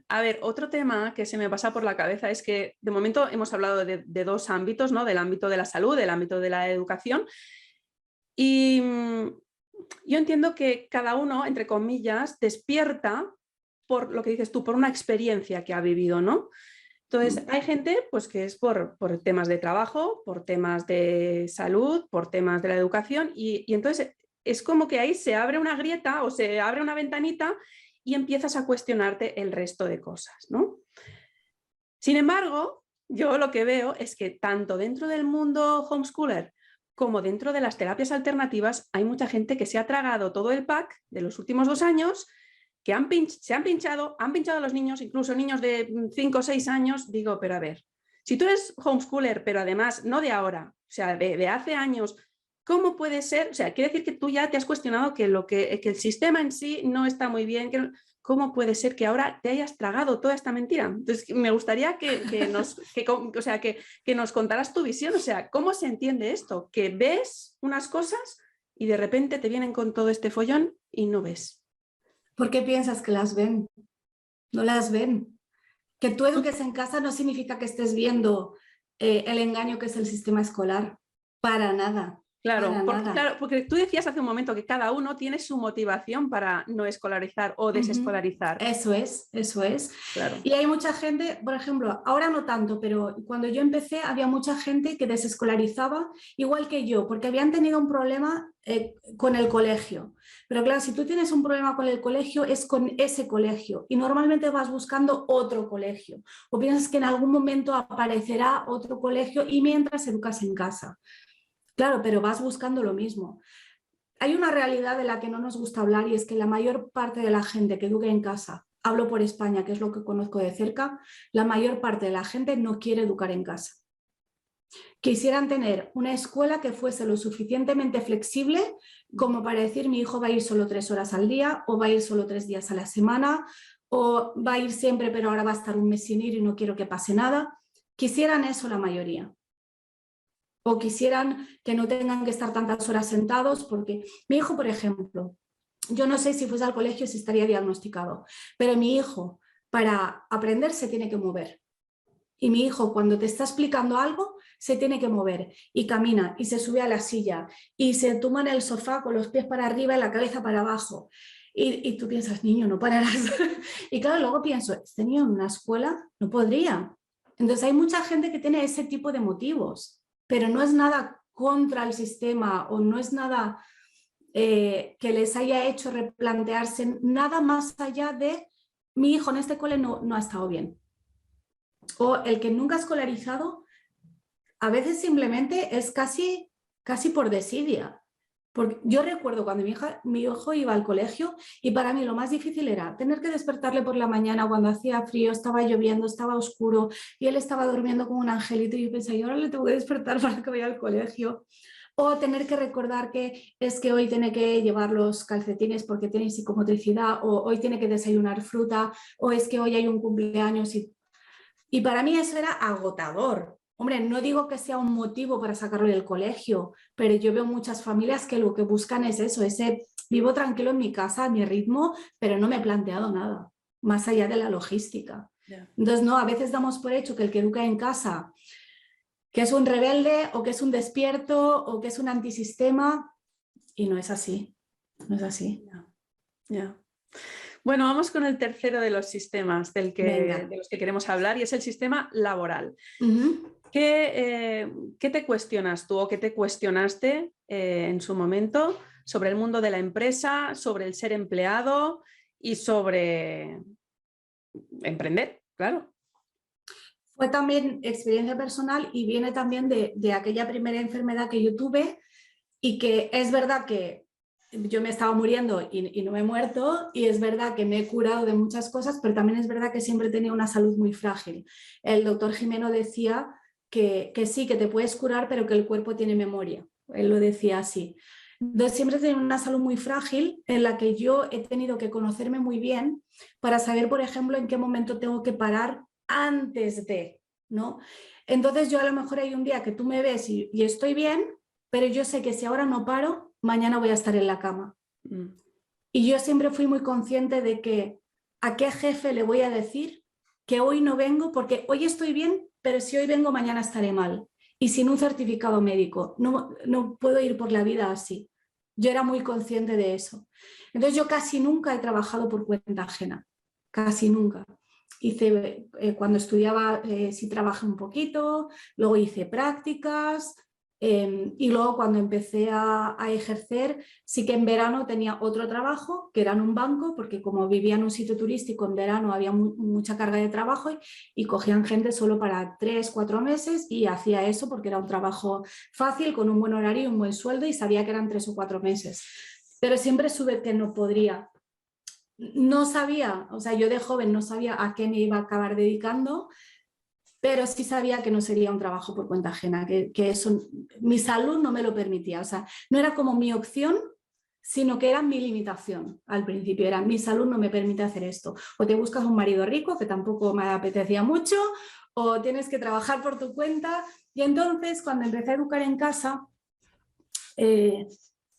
S3: A ver, otro tema que se me pasa por la cabeza es que de momento hemos hablado de 2 ámbitos, ¿no? Del ámbito de la salud, del ámbito de la educación. Y yo entiendo que cada uno, entre comillas, despierta por lo que dices tú, por una experiencia que ha vivido, ¿no? Entonces, hay gente pues, que es por temas de trabajo, por temas de salud, por temas de la educación, y entonces es como que ahí se abre una grieta o se abre una ventanita y empiezas a cuestionarte el resto de cosas, ¿no? Sin embargo, yo lo que veo es que tanto dentro del mundo homeschooler como dentro de las terapias alternativas hay mucha gente que se ha tragado todo el pack de los últimos 2 años, que se han pinchado a los niños, incluso niños de 5 o 6 años. Digo, pero a ver, si tú eres homeschooler, pero además no de ahora, o sea, de hace años, ¿cómo puede ser? O sea, quiere decir que tú ya te has cuestionado que el sistema en sí no está muy bien. ¿Cómo puede ser que ahora te hayas tragado toda esta mentira? Entonces, me gustaría que nos contaras tu visión. O sea, ¿cómo se entiende esto? Que ves unas cosas y de repente te vienen con todo este follón y no ves.
S2: ¿Por qué piensas que las ven? No las ven. Que tú eduques en casa no significa que estés viendo el engaño que es el sistema escolar. Para nada.
S3: Claro, porque tú decías hace un momento que cada uno tiene su motivación para no escolarizar o desescolarizar.
S2: Eso es.
S3: Claro.
S2: Y hay mucha gente, por ejemplo, ahora no tanto, pero cuando yo empecé había mucha gente que desescolarizaba igual que yo, porque habían tenido un problema con el colegio. Pero claro, si tú tienes un problema con el colegio, es con ese colegio y normalmente vas buscando otro colegio o piensas que en algún momento aparecerá otro colegio y mientras educas en casa. Claro, pero vas buscando lo mismo. Hay una realidad de la que no nos gusta hablar y es que la mayor parte de la gente que educa en casa, hablo por España, que es lo que conozco de cerca, la mayor parte de la gente no quiere educar en casa. Quisieran tener una escuela que fuese lo suficientemente flexible como para decir mi hijo va a ir solo 3 horas al día o va a ir solo 3 días a la semana o va a ir siempre pero ahora va a estar un mes sin ir y no quiero que pase nada. Quisieran eso la mayoría. O quisieran que no tengan que estar tantas horas sentados porque mi hijo, por ejemplo, yo no sé si fuese al colegio si estaría diagnosticado, pero mi hijo para aprender se tiene que mover. Y mi hijo cuando te está explicando algo se tiene que mover y camina y se sube a la silla y se tumba en el sofá con los pies para arriba y la cabeza para abajo. Y tú piensas, niño, no pararás. Y claro, luego pienso, este niño en una escuela no podría. Entonces hay mucha gente que tiene ese tipo de motivos. Pero no es nada contra el sistema o no es nada que les haya hecho replantearse nada más allá de mi hijo en este cole no ha estado bien. O el que nunca ha escolarizado, a veces simplemente es casi casi por desidia. Porque yo recuerdo cuando mi hijo iba al colegio y para mí lo más difícil era tener que despertarle por la mañana cuando hacía frío, estaba lloviendo, estaba oscuro y él estaba durmiendo como un angelito y yo pensaba, yo ahora le tengo que despertar para que vaya al colegio. O tener que recordar que es que hoy tiene que llevar los calcetines porque tiene psicomotricidad, o hoy tiene que desayunar fruta, o es que hoy hay un cumpleaños. Y para mí eso era agotador. Hombre, no digo que sea un motivo para sacarlo del colegio, pero yo veo muchas familias que lo que buscan es eso, ese vivo tranquilo en mi casa, a mi ritmo, pero no me he planteado nada, más allá de la logística. Yeah. Entonces, no, a veces damos por hecho que el que educa en casa, que es un rebelde o que es un despierto o que es un antisistema, y no es así, no es así.
S3: Yeah. Yeah. Bueno, vamos con el tercero de los sistemas de los que queremos hablar, y es el sistema laboral. ¿Qué te cuestionas tú o qué te cuestionaste en su momento sobre el mundo de la empresa, sobre el ser empleado y sobre emprender? Claro.
S2: Fue también experiencia personal y viene también de aquella primera enfermedad que yo tuve, y que es verdad que yo me estaba muriendo y no me he muerto, y es verdad que me he curado de muchas cosas, pero también es verdad que siempre he tenido una salud muy frágil. El doctor Jimeno decía que sí, que te puedes curar, pero que el cuerpo tiene memoria. Él lo decía así. Entonces siempre he tenido una salud muy frágil en la que yo he tenido que conocerme muy bien para saber, por ejemplo, en qué momento tengo que parar antes de, ¿no? Entonces yo a lo mejor hay un día que tú me ves y estoy bien, pero yo sé que si ahora no paro, mañana voy a estar en la cama. Y yo siempre fui muy consciente de que a qué jefe le voy a decir que hoy no vengo porque hoy estoy bien, pero si hoy vengo mañana estaré mal. Y sin un certificado médico, no puedo ir por la vida así. Yo era muy consciente de eso. Entonces yo casi nunca he trabajado por cuenta ajena, casi nunca. Hice, cuando estudiaba sí trabajé un poquito, luego hice prácticas, y luego cuando empecé a ejercer, sí que en verano tenía otro trabajo que era en un banco, porque como vivía en un sitio turístico, en verano había mucha carga de trabajo y cogían gente solo para 3 o 4 meses, y hacía eso porque era un trabajo fácil, con un buen horario y un buen sueldo, y sabía que eran 3 o 4 meses. Pero siempre supe que no podría. No sabía, o sea, yo de joven no sabía a qué me iba a acabar dedicando, pero sí sabía que no sería un trabajo por cuenta ajena, que eso, mi salud no me lo permitía. O sea, no era como mi opción, sino que era mi limitación al principio. Era mi salud no me permite hacer esto. O te buscas un marido rico, que tampoco me apetecía mucho, o tienes que trabajar por tu cuenta. Y entonces, cuando empecé a educar en casa,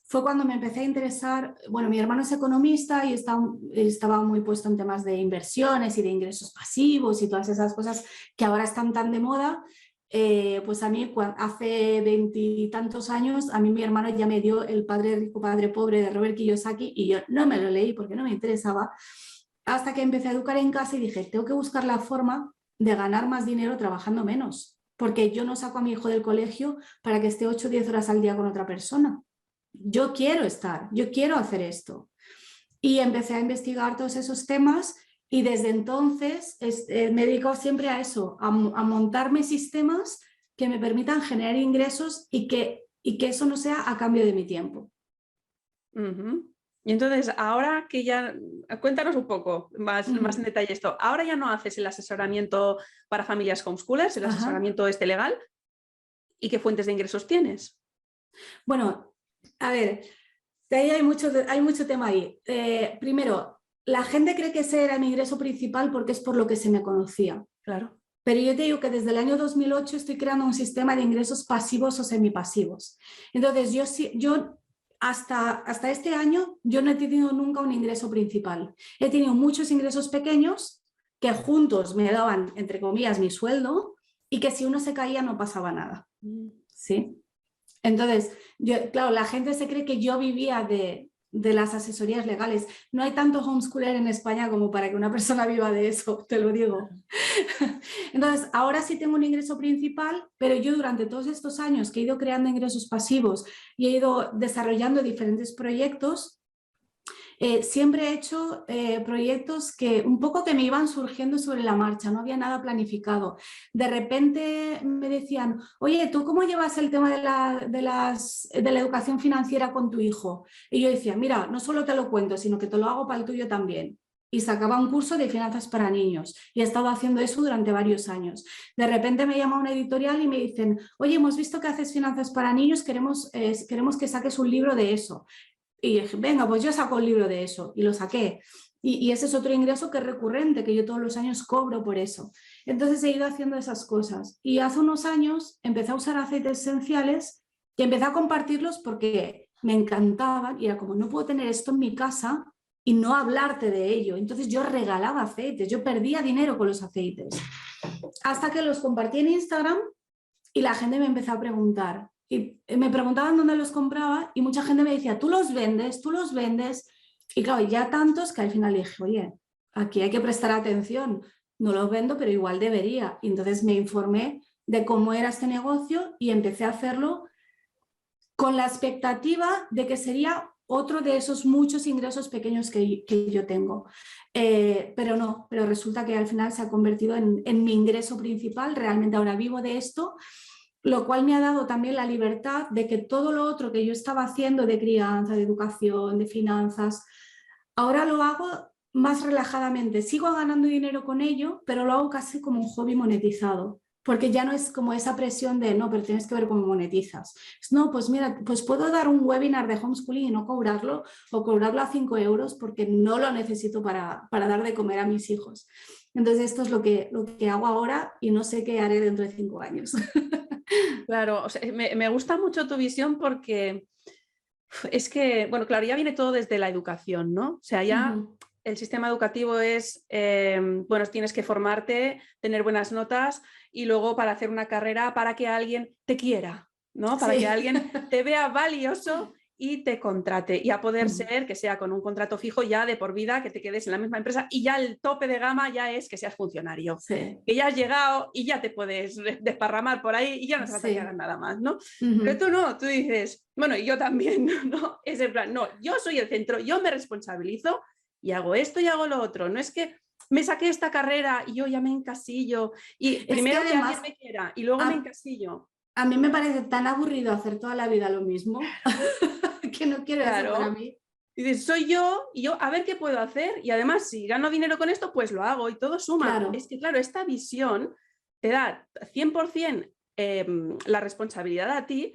S2: fue cuando me empecé a interesar. Bueno, mi hermano es economista y estaba muy puesto en temas de inversiones y de ingresos pasivos y todas esas cosas que ahora están tan de moda. Pues a mí, hace 20 y tantos años, a mí mi hermano ya me dio El padre rico, padre pobre de Robert Kiyosaki, y yo no me lo leí porque no me interesaba, hasta que empecé a educar en casa y dije, tengo que buscar la forma de ganar más dinero trabajando menos, porque yo no saco a mi hijo del colegio para que esté 8 o 10 horas al día con otra persona. Yo quiero hacer esto. Y empecé a investigar todos esos temas, y desde entonces me he dedicado siempre a eso, a montarme sistemas que me permitan generar ingresos y que eso no sea a cambio de mi tiempo.
S3: Y entonces, ahora que ya, cuéntanos un poco más en detalle esto. Ahora ya no haces el asesoramiento para familias homeschoolers, el asesoramiento legal. ¿Y qué fuentes de ingresos tienes?
S2: Bueno, a ver, ahí hay mucho tema ahí. Primero, la gente cree que ese era mi ingreso principal porque es por lo que se me conocía.
S3: Claro.
S2: Pero yo te digo que desde el año 2008 estoy creando un sistema de ingresos pasivos o semipasivos. Entonces, yo hasta este año yo no he tenido nunca un ingreso principal. He tenido muchos ingresos pequeños que juntos me daban, entre comillas, mi sueldo, y que si uno se caía no pasaba nada. ¿Sí? Entonces, claro, la gente se cree que yo vivía de las asesorías legales. No hay tanto homeschooler en España como para que una persona viva de eso, te lo digo. Entonces, ahora sí tengo un ingreso principal, pero yo durante todos estos años que he ido creando ingresos pasivos y he ido desarrollando diferentes proyectos, Siempre he hecho proyectos que un poco que me iban surgiendo sobre la marcha, no había nada planificado. De repente me decían, oye, ¿tú cómo llevas el tema de la educación financiera con tu hijo? Y yo decía, mira, no solo te lo cuento, sino que te lo hago para el tuyo también. Y sacaba un curso de finanzas para niños y he estado haciendo eso durante varios años. De repente me llama una editorial y me dicen, oye, hemos visto que haces finanzas para niños, queremos que saques un libro de eso. Y dije, venga, pues yo saco el libro de eso y lo saqué. Y ese es otro ingreso que es recurrente, que yo todos los años cobro por eso. Entonces he ido haciendo esas cosas. Y hace unos años empecé a usar aceites esenciales y empecé a compartirlos porque me encantaban y era como, no puedo tener esto en mi casa y no hablarte de ello. Entonces yo regalaba aceites, yo perdía dinero con los aceites. Hasta que los compartí en Instagram y la gente me empezó a preguntar. Y me preguntaban dónde los compraba y mucha gente me decía, tú los vendes, tú los vendes. Y claro, ya tantos que al final dije, oye, aquí hay que prestar atención. No los vendo, pero igual debería. Y entonces me informé de cómo era este negocio y empecé a hacerlo con la expectativa de que sería otro de esos muchos ingresos pequeños que yo tengo. Pero no, pero resulta que al final se ha convertido en mi ingreso principal. Realmente ahora vivo de esto, lo cual me ha dado también la libertad de que todo lo otro que yo estaba haciendo de crianza, de educación, de finanzas, ahora lo hago más relajadamente. Sigo ganando dinero con ello, pero lo hago casi como un hobby monetizado, porque ya no es como esa presión de, no, pero tienes que ver cómo monetizas. No, pues mira, pues puedo dar un webinar de homeschooling y no cobrarlo, o cobrarlo a 5 euros porque no lo necesito para dar de comer a mis hijos. Entonces esto es lo que hago ahora y no sé qué haré dentro de 5 años.
S3: Claro, o sea, me gusta mucho tu visión porque es que, bueno, claro, ya viene todo desde la educación, ¿no? O sea, ya el sistema educativo es, bueno, tienes que formarte, tener buenas notas y luego para hacer una carrera para que alguien te quiera, ¿no? Para que alguien te vea valioso y te contrate. Y a poder ser que sea con un contrato fijo ya de por vida, que te quedes en la misma empresa y ya el tope de gama ya es que seas funcionario.
S2: Sí.
S3: Que ya has llegado y ya te puedes desparramar por ahí y ya no te falta que hagas nada más, ¿no? Pero tú no, tú dices, bueno, y yo también, ¿no? Es en plan, no, yo soy el centro, yo me responsabilizo y hago esto y hago lo otro. No es que me saqué esta carrera y yo ya me encasillo y primero que además, alguien me quiera y luego me encasillo.
S2: A mí me parece tan aburrido hacer toda la vida lo mismo que no quiero eso para mí.
S3: Y dices, soy yo y yo a ver qué puedo hacer y además si gano dinero con esto pues lo hago y todo suma.
S2: Claro.
S3: Es que claro, esta visión te da 100% la responsabilidad a ti,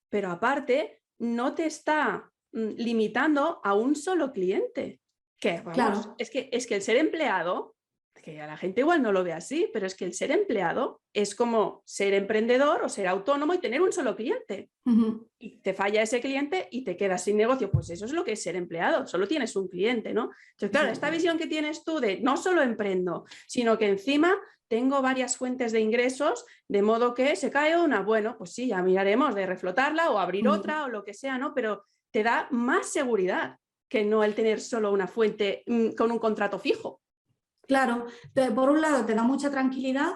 S3: pero aparte no te está limitando a un solo cliente. Que vamos,
S2: claro.
S3: es que el ser empleado, que a la gente igual no lo ve así, pero es que el ser empleado es como ser emprendedor o ser autónomo y tener un solo cliente. Y te falla ese cliente y te quedas sin negocio. Pues eso es lo que es ser empleado, solo tienes un cliente, ¿no? Entonces, claro, esta visión que tienes tú de no solo emprendo, sino que encima tengo varias fuentes de ingresos, de modo que se cae una, bueno, pues sí, ya miraremos de reflotarla o abrir otra o lo que sea, ¿no? Pero te da más seguridad que no el tener solo una fuente con un contrato fijo.
S2: Claro, por un lado te da mucha tranquilidad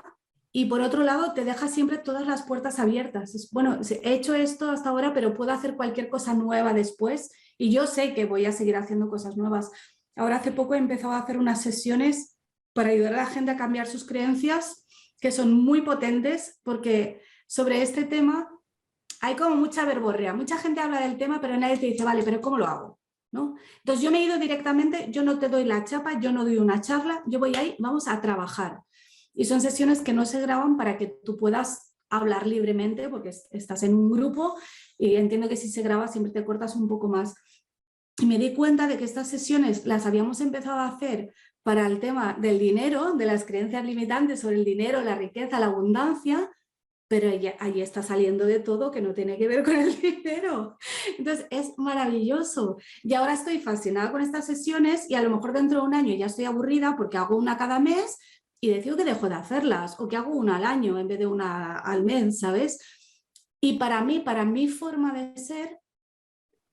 S2: y por otro lado te deja siempre todas las puertas abiertas. Bueno, he hecho esto hasta ahora, pero puedo hacer cualquier cosa nueva después y yo sé que voy a seguir haciendo cosas nuevas. Ahora hace poco he empezado a hacer unas sesiones para ayudar a la gente a cambiar sus creencias, que son muy potentes porque sobre este tema hay como mucha verborrea. Mucha gente habla del tema, pero nadie te dice, vale, pero ¿cómo lo hago? ¿No? Entonces yo me he ido directamente, yo no te doy la chapa, yo no doy una charla, yo voy ahí, vamos a trabajar. Y son sesiones que no se graban para que tú puedas hablar libremente porque estás en un grupo y entiendo que si se graba siempre te cortas un poco más. Y me di cuenta de que estas sesiones las habíamos empezado a hacer para el tema del dinero, de las creencias limitantes sobre el dinero, la riqueza, la abundancia, pero ahí está saliendo de todo que no tiene que ver con el dinero. Entonces es maravilloso. Y ahora estoy fascinada con estas sesiones y a lo mejor dentro de un año ya estoy aburrida porque hago una cada mes y decido que dejo de hacerlas o que hago una al año en vez de una al mes, ¿sabes? Y para mi forma de ser,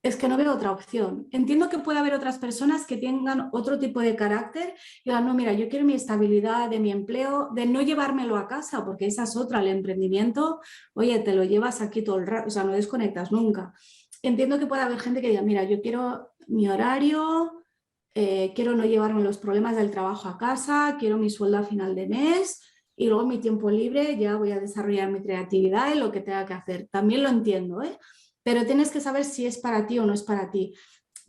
S2: es que no veo otra opción. Entiendo que puede haber otras personas que tengan otro tipo de carácter y digan, no, mira, yo quiero mi estabilidad de mi empleo, de no llevármelo a casa, porque esa es otra, el emprendimiento, oye, te lo llevas aquí todo el rato, o sea, no desconectas nunca. Entiendo que puede haber gente que diga, mira, yo quiero mi horario, quiero no llevarme los problemas del trabajo a casa, quiero mi sueldo a final de mes y luego en mi tiempo libre ya voy a desarrollar mi creatividad y lo que tenga que hacer. También lo entiendo, ¿eh? Pero tienes que saber si es para ti o no es para ti.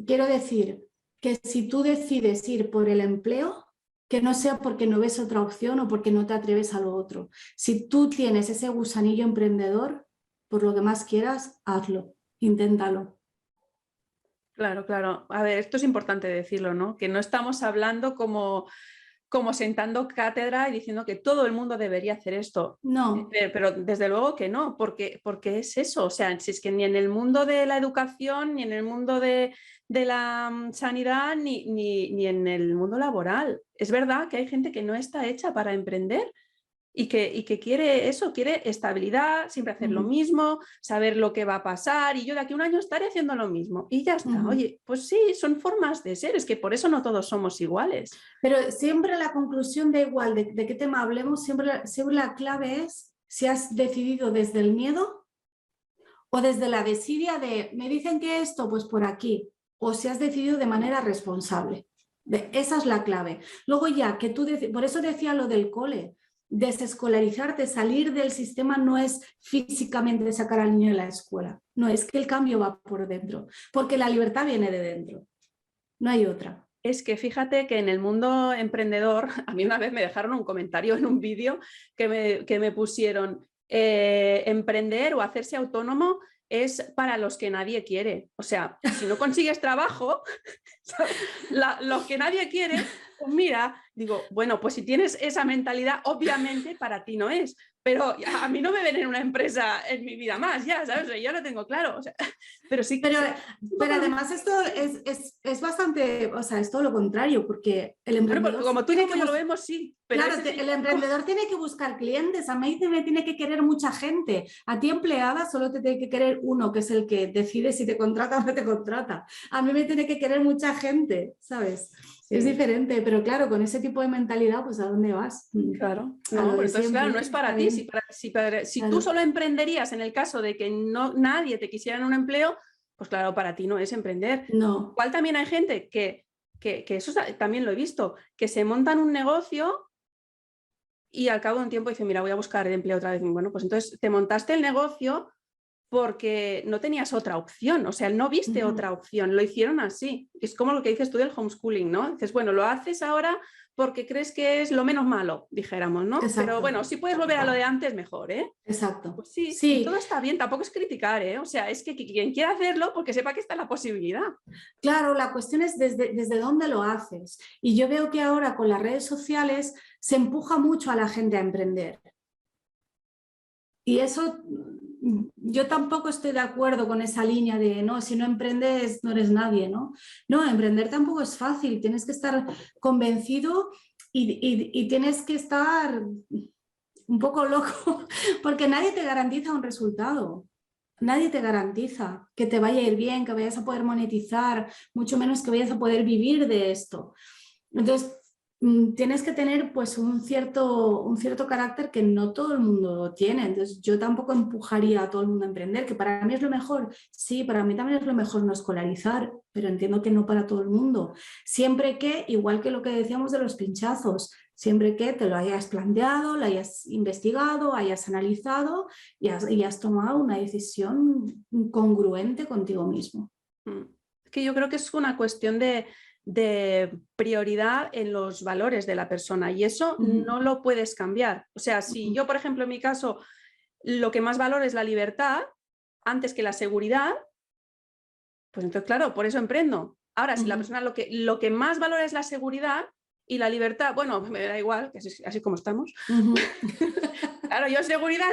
S2: Quiero decir que si tú decides ir por el empleo, que no sea porque no ves otra opción o porque no te atreves a lo otro. Si tú tienes ese gusanillo emprendedor, por lo que más quieras, hazlo, inténtalo.
S3: Claro, claro. A ver, esto es importante decirlo, ¿no? Que no estamos hablando como sentando cátedra y diciendo que todo el mundo debería hacer esto.
S2: No.
S3: Pero desde luego que no, porque es eso. O sea, si es que ni en el mundo de la educación, ni en el mundo de la sanidad, ni en el mundo laboral. Es verdad que hay gente que no está hecha para emprender. Y que quiere eso, quiere estabilidad, siempre hacer lo mismo, saber lo que va a pasar y yo de aquí a un año estaré haciendo lo mismo y ya está. Oye, pues sí, son formas de ser, es que por eso no todos somos iguales.
S2: Pero siempre la conclusión da igual de qué tema hablemos, siempre la clave es si has decidido desde el miedo o desde la desidia de me dicen que esto, pues por aquí, o si has decidido de manera responsable. Esa es la clave. Luego ya que tú, por eso decía lo del cole, desescolarizarte, salir del sistema no es físicamente sacar al niño de la escuela, no, es que el cambio va por dentro, porque la libertad viene de dentro, no hay otra.
S3: Es que fíjate que en el mundo emprendedor, a mí una vez me dejaron un comentario en un vídeo que me pusieron, emprender o hacerse autónomo es para los que nadie quiere. O sea, si no consigues trabajo, lo que nadie quiere, pues mira, digo, bueno, pues si tienes esa mentalidad, obviamente para ti no es. Pero a mí no me ven en una empresa en mi vida más, ya, ¿sabes? Yo lo tengo claro. O sea, pero sí que...
S2: Pero además esto es bastante, o sea, es todo lo contrario, porque el emprendedor...
S3: Bueno, como tú y como lo vemos, sí. Pero
S2: claro, el emprendedor tiene que buscar clientes, a mí me tiene que querer mucha gente, a ti empleada solo te tiene que querer uno, que es el que decide si te contrata o no te contrata. A mí me tiene que querer mucha gente, ¿sabes? Sí. Es diferente, pero claro, con ese tipo de mentalidad, pues ¿a dónde vas?
S3: Claro, no, pero entonces claro, no es para ti. Si claro. Tú solo emprenderías en el caso de que nadie te quisiera en un empleo, pues claro, para ti no es emprender.
S2: No.
S3: Igual también hay gente que eso también lo he visto, que se montan un negocio y al cabo de un tiempo dicen, mira, voy a buscar el empleo otra vez. Bueno, pues entonces te montaste el negocio porque no tenías otra opción, o sea, no viste otra opción, lo hicieron así. Es como lo que dices tú del homeschooling, ¿no? Dices, bueno, lo haces ahora porque crees que es lo menos malo, dijéramos, ¿no?
S2: Exacto.
S3: Pero bueno, si puedes volver a lo de antes, mejor, ¿eh?
S2: Exacto.
S3: Pues sí, todo está bien, tampoco es criticar, ¿eh? O sea, es que quien quiera hacerlo, porque sepa que está la posibilidad.
S2: Claro, la cuestión es desde dónde lo haces. Y yo veo que ahora con las redes sociales se empuja mucho a la gente a emprender. Y eso, yo tampoco estoy de acuerdo con esa línea de, no, si no emprendes no eres nadie, ¿no? No, emprender tampoco es fácil, tienes que estar convencido y tienes que estar un poco loco, porque nadie te garantiza un resultado. Nadie te garantiza que te vaya a ir bien, que vayas a poder monetizar, mucho menos que vayas a poder vivir de esto. Entonces, tienes que tener pues un cierto carácter que no todo el mundo tiene. Entonces yo tampoco empujaría a todo el mundo a emprender, que para mí es lo mejor. Sí, para mí también es lo mejor no escolarizar, pero entiendo que no para todo el mundo. Siempre que, igual que lo que decíamos de los pinchazos, siempre que te lo hayas planteado, lo hayas investigado, hayas analizado y has tomado una decisión congruente contigo mismo.
S3: Es que yo creo que es una cuestión de prioridad en los valores de la persona y eso no lo puedes cambiar. O sea, si yo, por ejemplo, en mi caso, lo que más valoro es la libertad antes que la seguridad, pues entonces, claro, por eso emprendo. Ahora, si la persona lo que más valora es la seguridad y la libertad, bueno, me da igual, que así como estamos. Claro, yo seguridad,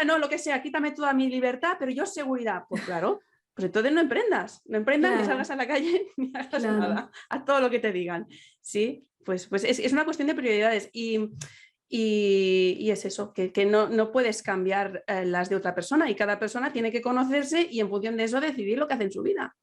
S3: no, lo que sea, quítame toda mi libertad, pero yo seguridad, pues claro. Pues entonces no emprendas, claro. Ni salgas a la calle ni hagas nada, a todo lo que te digan. Sí, pues es una cuestión de prioridades y es eso, que no puedes cambiar las de otra persona y cada persona tiene que conocerse y en función de eso decidir lo que hace en su vida.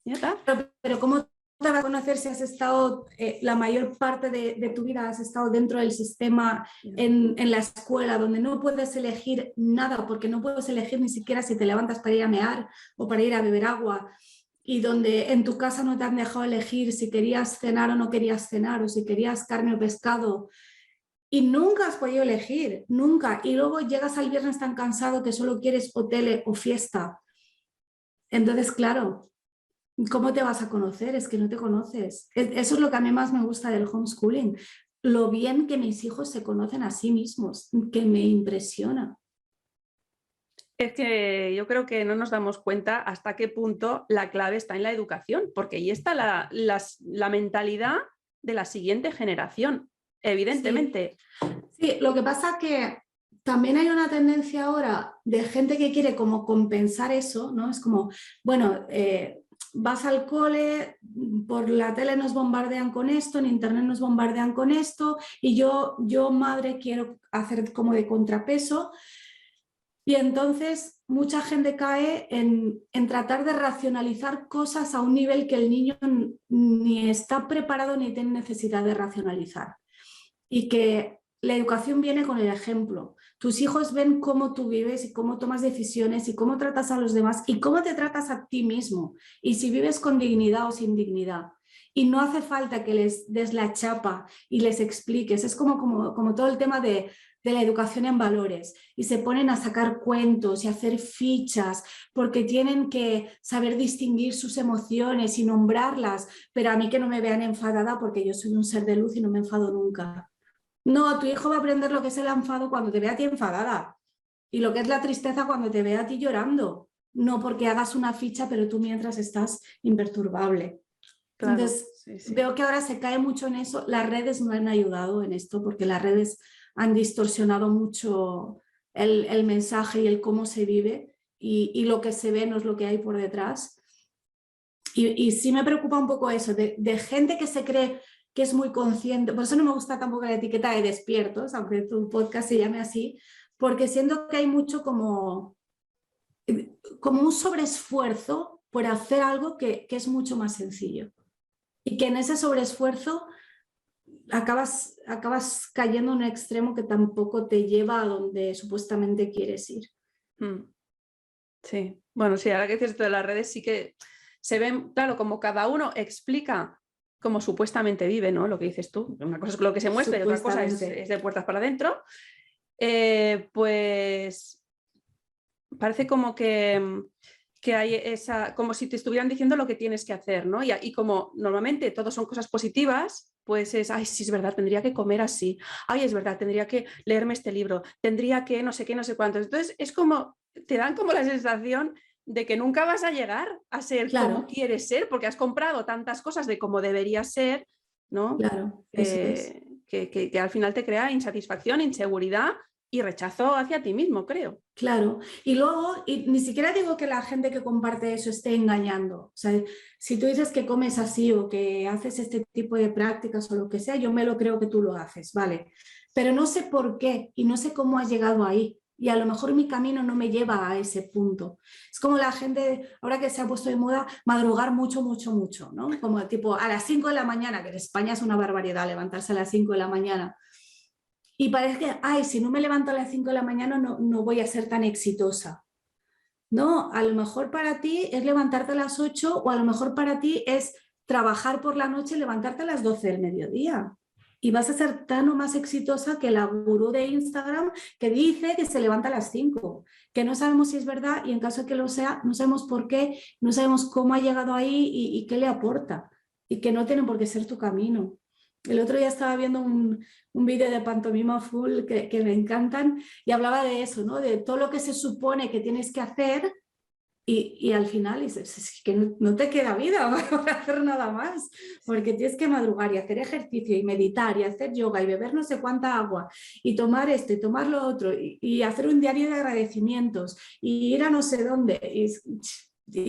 S3: ¿Ya está?
S2: Pero ¿cómo te va a conocer si has estado la mayor parte de tu vida has estado dentro del sistema en la escuela, donde no puedes elegir nada, porque no puedes elegir ni siquiera si te levantas para ir a mear o para ir a beber agua? y donde en tu casa no te han dejado elegir si querías cenar o no querías cenar, o si querías carne o pescado, y nunca has podido elegir, nunca, y luego llegas al viernes tan cansado que solo quieres o tele o fiesta. Entonces, claro, ¿cómo te vas a conocer? Es que no te conoces. Eso es lo que a mí más me gusta del homeschooling, lo bien que mis hijos se conocen a sí mismos, que me impresiona.
S3: Es que yo creo que no nos damos cuenta hasta qué punto la clave está en la educación, porque ahí está la mentalidad de la siguiente generación, evidentemente.
S2: Sí, lo que pasa que también hay una tendencia ahora de gente que quiere como compensar eso, ¿no? Es como, bueno, vas al cole, por la tele nos bombardean con esto, en internet nos bombardean con esto, y yo madre, quiero hacer como de contrapeso. Y entonces mucha gente cae en tratar de racionalizar cosas a un nivel que el niño ni está preparado ni tiene necesidad de racionalizar. Y que la educación viene con el ejemplo. Tus hijos ven cómo tú vives y cómo tomas decisiones y cómo tratas a los demás y cómo te tratas a ti mismo. Y si vives con dignidad o sin dignidad. Y no hace falta que les des la chapa y les expliques. Es como todo el tema de la educación en valores, y se ponen a sacar cuentos y a hacer fichas porque tienen que saber distinguir sus emociones y nombrarlas, pero a mí que no me vean enfadada porque yo soy un ser de luz y no me enfado nunca. No, tu hijo va a aprender lo que es el enfado cuando te vea a ti enfadada, y lo que es la tristeza cuando te vea a ti llorando, no porque hagas una ficha pero tú mientras estás imperturbable.
S3: Claro,
S2: Entonces,
S3: sí.
S2: veo que ahora se cae mucho en eso. Las redes no han ayudado en esto porque las redes han distorsionado mucho el mensaje y el cómo se vive, y lo que se ve no es lo que hay por detrás. Y sí me preocupa un poco eso, de gente que se cree que es muy consciente. Por eso no me gusta tampoco la etiqueta de despiertos, aunque tu podcast se llame así, porque siento que hay mucho como un sobreesfuerzo por hacer algo que es mucho más sencillo. Y que en ese sobreesfuerzo acabas cayendo en un extremo que tampoco te lleva a donde supuestamente quieres ir.
S3: Sí, bueno, sí, ahora que dices esto de las redes sí que se ven, claro, como cada uno explica cómo supuestamente vive, ¿no? Lo que dices tú. Una cosa es lo que se muestra y otra cosa es de puertas para adentro. Pues parece como que hay esa, como si te estuvieran diciendo lo que tienes que hacer, ¿no? Y como normalmente todo son cosas positivas, pues es, ay, sí, es verdad, tendría que comer así, ay, es verdad, tendría que leerme este libro, tendría que no sé qué, no sé cuántos. Entonces es como, te dan como la sensación de que nunca vas a llegar a ser como quieres ser, porque has comprado tantas cosas de cómo deberías ser, ¿no?
S2: Claro, eso es.
S3: Que al final te crea insatisfacción, inseguridad y rechazo hacia ti mismo, creo.
S2: Claro, y luego, y ni siquiera digo que la gente que comparte eso esté engañando. O sea, si tú dices que comes así o que haces este tipo de prácticas o lo que sea, yo me lo creo que tú lo haces, ¿vale? Pero no sé por qué y no sé cómo has llegado ahí. Y a lo mejor mi camino no me lleva a ese punto. Es como la gente, ahora que se ha puesto de moda, madrugar mucho, mucho, mucho, ¿no? Como tipo a las 5 de la mañana, que en España es una barbaridad levantarse a las 5 de la mañana. Y parece que, ay, si no me levanto a las 5 de la mañana no voy a ser tan exitosa. No, a lo mejor para ti es levantarte a las 8, o a lo mejor para ti es trabajar por la noche y levantarte a las 12 del mediodía. Y vas a ser tan o más exitosa que la gurú de Instagram que dice que se levanta a las 5, que no sabemos si es verdad, y en caso de que lo sea, no sabemos por qué, no sabemos cómo ha llegado ahí y qué le aporta, y que no tiene por qué ser tu camino. El otro día estaba viendo un vídeo de Pantomima Full que me encantan, y hablaba de eso, ¿no? De todo lo que se supone que tienes que hacer, y al final dices, es que no te queda vida para hacer nada más, porque tienes que madrugar y hacer ejercicio y meditar y hacer yoga y beber no sé cuánta agua y tomar esto y tomar lo otro y hacer un diario de agradecimientos y ir a no sé dónde.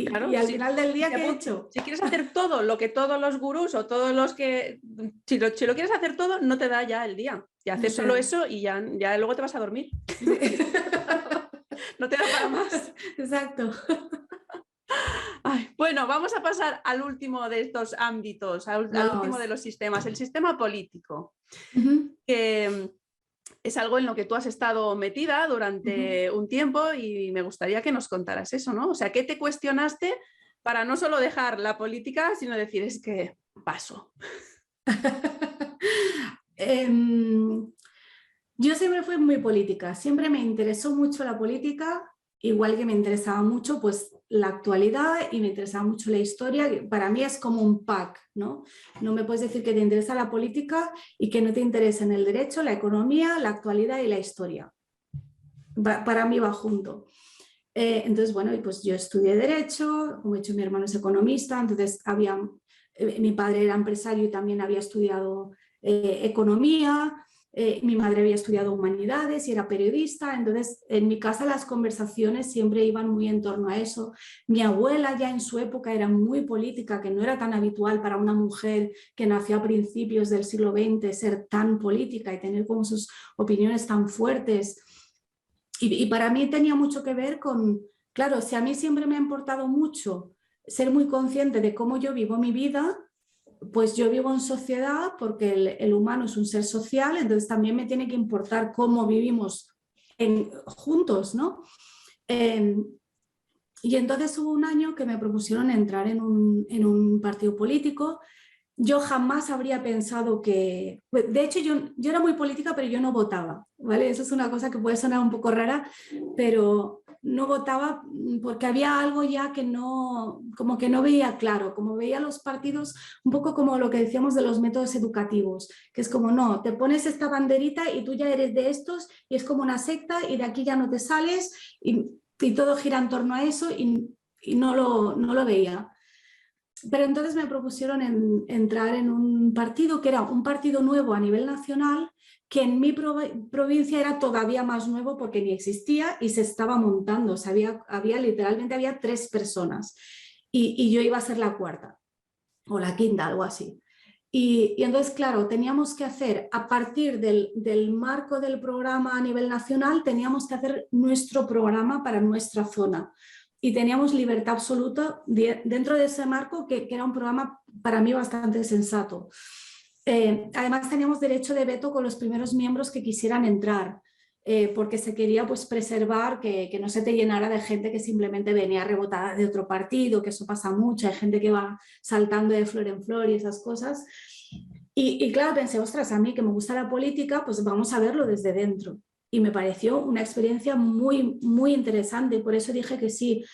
S3: Claro,
S2: y al final del día, ¿qué he hecho?
S3: Si quieres hacer todo lo que todos los gurús o todos los que... Si lo quieres hacer todo, no te da ya el día. Y haces solo eso y ya luego te vas a dormir. Sí. No te da para más.
S2: Exacto.
S3: Ay, bueno, vamos a pasar al último de estos ámbitos, al último de los sistemas, el sistema político. Que es algo en lo que tú has estado metida durante un tiempo, y me gustaría que nos contaras eso, ¿no? O sea, ¿qué te cuestionaste para no solo dejar la política, sino decir, es que paso.
S2: Yo siempre fui muy política, siempre me interesó mucho la política, igual que me interesaba mucho pues la actualidad y me interesaba mucho la historia. Para mí es como un pack, ¿no? No me puedes decir que te interesa la política y que no te interesen el derecho, la economía, la actualidad y la historia. Para mí va junto. Entonces, bueno, pues yo estudié Derecho, como he dicho, mi hermano es economista, entonces mi padre era empresario y también había estudiado Economía, mi madre había estudiado Humanidades y era periodista, entonces en mi casa las conversaciones siempre iban muy en torno a eso. Mi abuela ya en su época era muy política, que no era tan habitual para una mujer que nació a principios del siglo XX ser tan política y tener como sus opiniones tan fuertes. Y para mí tenía mucho que ver con, claro, si a mí siempre me ha importado mucho ser muy consciente de cómo yo vivo mi vida, pues yo vivo en sociedad porque el humano es un ser social, entonces también me tiene que importar cómo vivimos juntos, ¿no? Y entonces hubo un año que me propusieron entrar en un partido político. Yo jamás habría pensado que... De hecho, yo era muy política, pero yo no votaba, ¿vale? Eso es una cosa que puede sonar un poco rara, pero no votaba porque había algo ya que no, como que no veía claro, como veía los partidos, un poco como lo que decíamos de los métodos educativos, que es como, no, te pones esta banderita y tú ya eres de estos y es como una secta y de aquí ya no te sales y todo gira en torno a eso y no lo veía. Pero entonces me propusieron entrar en un partido que era un partido nuevo a nivel nacional, que en mi provincia era todavía más nuevo porque ni existía y se estaba montando. O sea, literalmente había 3 personas y yo iba a ser la 4ª o la 5ª, algo así. Y entonces, claro, teníamos que hacer, a partir del marco del programa a nivel nacional, teníamos que hacer nuestro programa para nuestra zona. Y teníamos libertad absoluta dentro de ese marco, que era un programa para mí bastante sensato. Además, teníamos derecho de veto con los primeros miembros que quisieran entrar, porque se quería pues, preservar que no se te llenara de gente que simplemente venía rebotada de otro partido, que eso pasa mucho, hay gente que va saltando de flor en flor y esas cosas. Y claro, pensé, ostras, a mí que me gusta la política, pues vamos a verlo desde dentro. Y me pareció una experiencia muy, muy interesante, por eso dije que sí.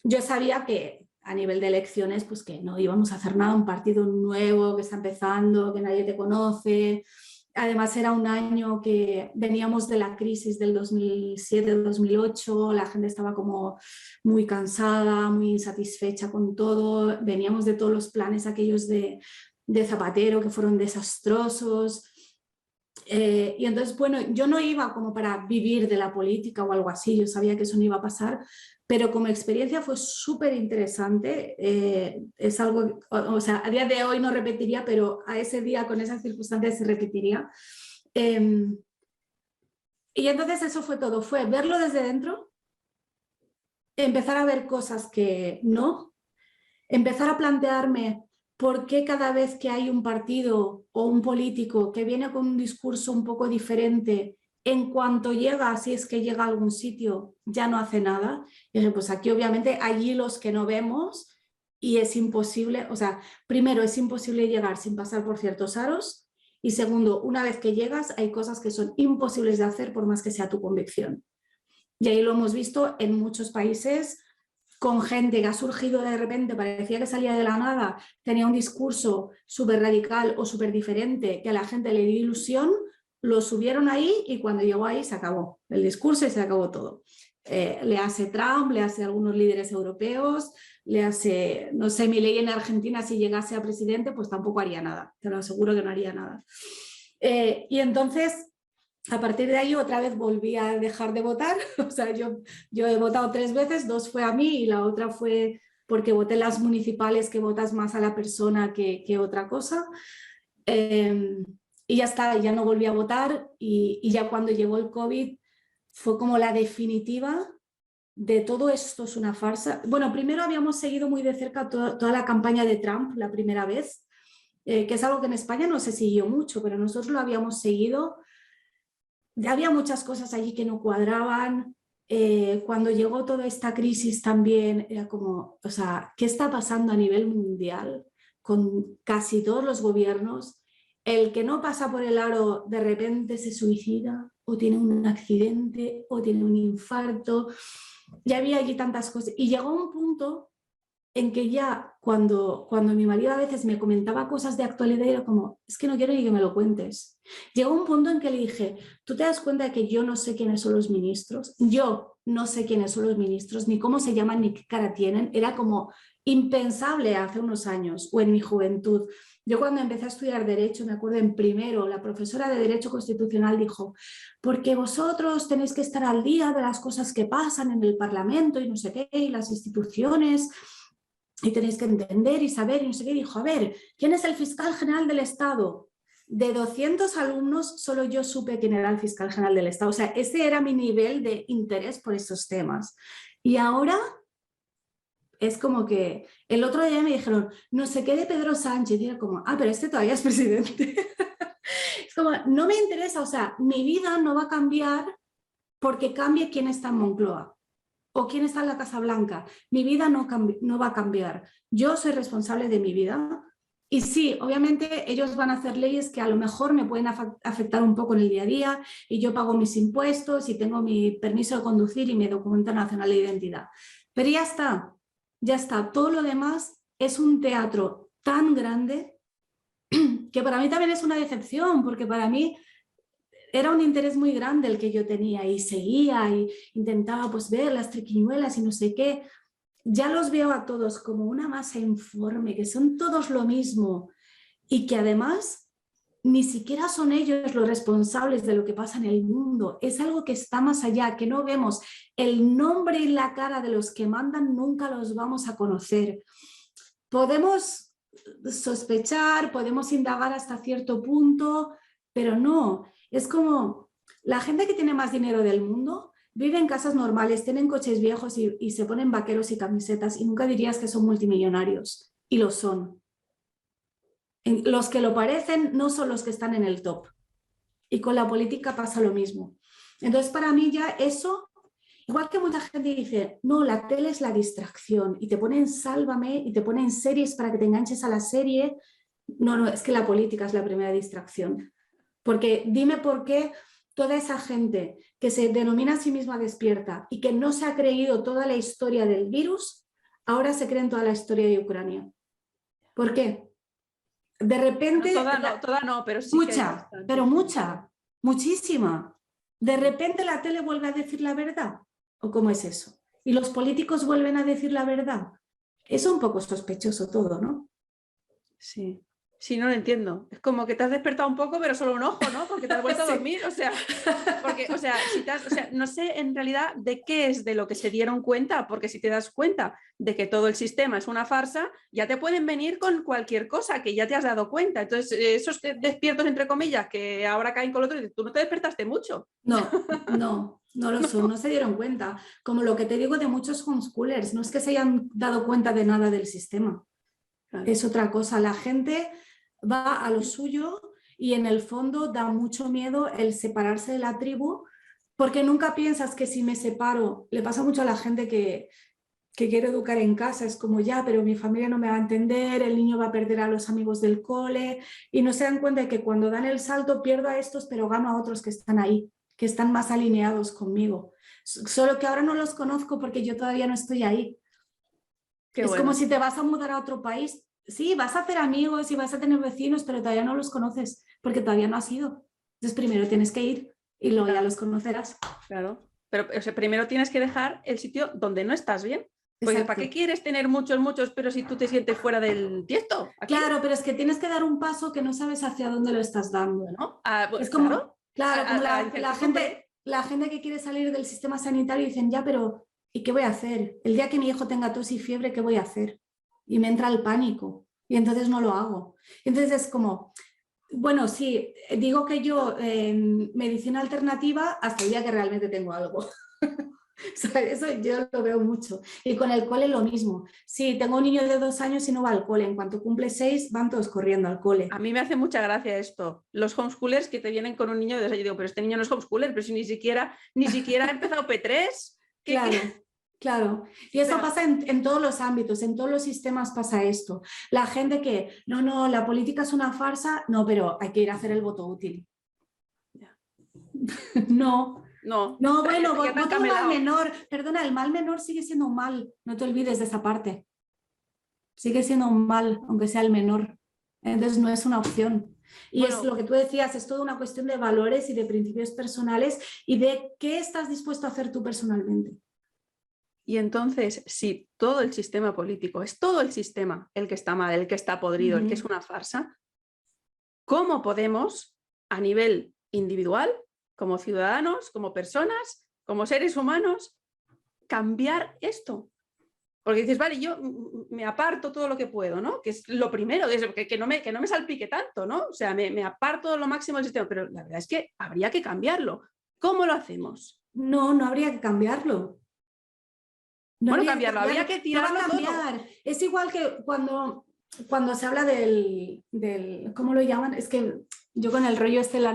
S2: Yo sabía que a nivel de elecciones, pues que no íbamos a hacer nada, un partido nuevo que está empezando, que nadie te conoce. Además era un año que veníamos de la crisis del 2007-2008, la gente estaba como muy cansada, muy insatisfecha con todo, veníamos de todos los planes aquellos de Zapatero que fueron desastrosos. Y entonces, bueno, yo no iba como para vivir de la política o algo así, yo sabía que eso no iba a pasar, pero como experiencia fue súper interesante. Es algo, o sea, a día de hoy no repetiría, pero a ese día con esas circunstancias se repetiría. Y entonces eso fue todo, fue verlo desde dentro, empezar a ver cosas que no, empezar a plantearme por qué cada vez que hay un partido o un político que viene con un discurso un poco diferente, en cuanto llega, si es que llega a algún sitio, ya no hace nada. Y dije, pues aquí obviamente hay hilos que no vemos y es imposible, o sea, primero es imposible llegar sin pasar por ciertos aros y segundo, una vez que llegas hay cosas que son imposibles de hacer por más que sea tu convicción. Y ahí lo hemos visto en muchos países, con gente que ha surgido de repente, parecía que salía de la nada, tenía un discurso súper radical o súper diferente, que a la gente le dio ilusión, lo subieron ahí y cuando llegó ahí se acabó el discurso y se acabó todo. Le hace Trump, le hace algunos líderes europeos, le hace, no sé, Milei en Argentina si llegase a presidente, pues tampoco haría nada, te lo aseguro que no haría nada. Y entonces... A partir de ahí otra vez volví a dejar de votar, o sea, yo he votado 3 veces, 2 fue a mí y la otra fue porque voté las municipales que votas más a la persona que otra cosa. Y ya está, ya no volví a votar y ya cuando llegó el COVID fue como la definitiva de todo esto es una farsa. Bueno, primero habíamos seguido muy de cerca toda la campaña de Trump la primera vez, que es algo que en España no se siguió mucho, pero nosotros lo habíamos seguido. Había muchas cosas allí que no cuadraban, cuando llegó toda esta crisis también, era como, o sea, ¿qué está pasando a nivel mundial con casi todos los gobiernos? El que no pasa por el aro de repente se suicida o tiene un accidente o tiene un infarto. Ya había allí tantas cosas. Y llegó un punto en que ya cuando mi marido a veces me comentaba cosas de actualidad era como, es que no quiero ni que me lo cuentes. Llegó un punto en que le dije, ¿tú te das cuenta de que yo no sé quiénes son los ministros? Yo no sé quiénes son los ministros, ni cómo se llaman, ni qué cara tienen. Era como impensable hace unos años o en mi juventud. Yo cuando empecé a estudiar Derecho, me acuerdo en primero, la profesora de Derecho Constitucional dijo, porque vosotros tenéis que estar al día de las cosas que pasan en el Parlamento y no sé qué, y las instituciones, y tenéis que entender y saber, y no sé qué. Dijo, a ver, ¿quién es el fiscal general del Estado? De 200 alumnos, solo yo supe quién era el fiscal general del Estado. O sea, ese era mi nivel de interés por estos temas. Y ahora es como que el otro día me dijeron, no sé qué de Pedro Sánchez, y era como, pero este todavía es presidente. Es como, no me interesa, o sea, mi vida no va a cambiar porque cambie quién está en Moncloa o quién está en la Casa Blanca. Mi vida no va a cambiar. Yo soy responsable de mi vida y sí, obviamente ellos van a hacer leyes que a lo mejor me pueden afectar un poco en el día a día y yo pago mis impuestos y tengo mi permiso de conducir y mi documento nacional de identidad. Pero ya está. Ya está, todo lo demás es un teatro tan grande que para mí también es una decepción, porque para mí era un interés muy grande el que yo tenía y seguía y intentaba pues ver las triquiñuelas y no sé qué. Ya los veo a todos como una masa informe, que son todos lo mismo y que además ni siquiera son ellos los responsables de lo que pasa en el mundo. Es algo que está más allá, que no vemos. El nombre y la cara de los que mandan nunca los vamos a conocer. Podemos sospechar, podemos indagar hasta cierto punto, pero no. Es como la gente que tiene más dinero del mundo vive en casas normales, tienen coches viejos y se ponen vaqueros y camisetas y nunca dirías que son multimillonarios. Y lo son. Los que lo parecen no son los que están en el top. Y con la política pasa lo mismo. Entonces, para mí ya eso, igual que mucha gente dice, no, la tele es la distracción y te ponen Sálvame y te ponen series para que te enganches a la serie. No, es que la política es la primera distracción. Porque dime por qué toda esa gente que se denomina a sí misma despierta y que no se ha creído toda la historia del virus, ahora se creen toda la historia de Ucrania. ¿Por qué? De repente...
S3: Toda no, pero sí.
S2: Mucha, pero mucha, muchísima. De repente la tele vuelve a decir la verdad. ¿O cómo es eso? Y los políticos vuelven a decir la verdad. Es un poco sospechoso todo, ¿no?
S3: Sí. Sí, no lo entiendo. Es como que te has despertado un poco, pero solo un ojo, ¿no? Porque te has vuelto a dormir. O sea, no sé en realidad de qué es de lo que se dieron cuenta, porque si te das cuenta de que todo el sistema es una farsa, ya te pueden venir con cualquier cosa que ya te has dado cuenta. Entonces, esos despiertos, entre comillas, que ahora caen con el otro, tú no te despertaste mucho.
S2: No lo son, no se dieron cuenta. Como lo que te digo de muchos homeschoolers, no es que se hayan dado cuenta de nada del sistema. Claro. Es otra cosa. La gente va a lo suyo y en el fondo da mucho miedo el separarse de la tribu, porque nunca piensas que si me separo, le pasa mucho a la gente que quiere educar en casa, es como ya, pero mi familia no me va a entender, el niño va a perder a los amigos del cole y no se dan cuenta de que cuando dan el salto pierdo a estos, pero gano a otros que están ahí, que están más alineados conmigo. Solo que ahora no los conozco porque yo todavía no estoy ahí. Qué es bueno. Como si te vas a mudar a otro país. Sí, vas a hacer amigos y vas a tener vecinos, pero todavía no los conoces porque todavía no has ido. Entonces primero tienes que ir y luego ya los conocerás.
S3: Claro, pero primero tienes que dejar el sitio donde no estás bien. Porque ¿para qué quieres tener muchos, pero si tú te sientes fuera del tiesto?
S2: ¿Aquí? Claro, pero es que tienes que dar un paso que no sabes hacia dónde lo estás dando, ¿no?
S3: Pues,
S2: es como, como la gente que quiere salir del sistema sanitario y dicen, ya, pero ¿y qué voy a hacer? El día que mi hijo tenga tos y fiebre, ¿qué voy a hacer? Y me entra el pánico y entonces no lo hago. Entonces es como, bueno, sí, digo que yo en medicina alternativa hasta el día que realmente tengo algo. Eso yo lo veo mucho. Y con el cole lo mismo. Sí, tengo un niño de 2 años y no va al cole. En cuanto cumple 6, van todos corriendo al cole.
S3: A mí me hace mucha gracia esto. Los homeschoolers que te vienen con un niño de 2 años. Yo digo, pero este niño no es homeschooler, pero si ni siquiera ha empezado P3.
S2: Claro. Y eso pasa en todos los ámbitos, en todos los sistemas pasa esto. La gente que, no, la política es una farsa, no, pero hay que ir a hacer el voto útil. No, bueno, voto un mal menor. Perdona, el mal menor sigue siendo un mal, no te olvides de esa parte. Sigue siendo un mal, aunque sea el menor. Entonces no es una opción. Y es lo que tú decías, es toda una cuestión de valores y de principios personales y de qué estás dispuesto a hacer tú personalmente.
S3: Y entonces, si todo el sistema político es todo el sistema el que está mal, el que está podrido, el que es una farsa, ¿cómo podemos, a nivel individual, como ciudadanos, como personas, como seres humanos, cambiar esto? Porque dices, vale, yo me aparto todo lo que puedo, ¿no? Que es lo primero, que no me salpique tanto, ¿no? O sea, me aparto lo máximo del sistema, pero la verdad es que habría que cambiarlo. ¿Cómo lo hacemos?
S2: No habría que cambiarlo.
S3: Habría que tirarlo todo.
S2: Es igual que cuando se habla del, ¿cómo lo llaman? Es que yo con el rollo de la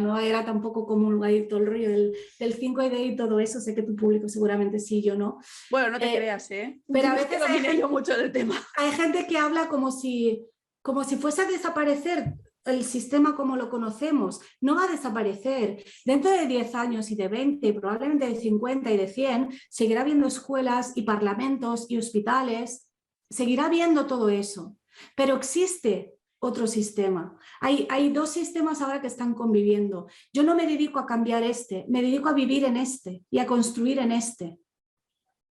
S2: nueva era tampoco comulgo ahí todo el rollo del 5D y todo eso, sé que tu público seguramente sí, yo no.
S3: Bueno, no te creas, ¿eh?
S2: Pero a veces
S3: yo mucho del tema.
S2: Hay gente que habla como si fuese a desaparecer el sistema como lo conocemos. No va a desaparecer. Dentro de 10 años y de 20 y probablemente de 50 y de 100 seguirá habiendo escuelas y parlamentos y hospitales. Seguirá habiendo todo eso. Pero existe otro sistema. Hay dos sistemas ahora que están conviviendo. Yo no me dedico a cambiar me dedico a vivir en y a construir en
S3: Sí,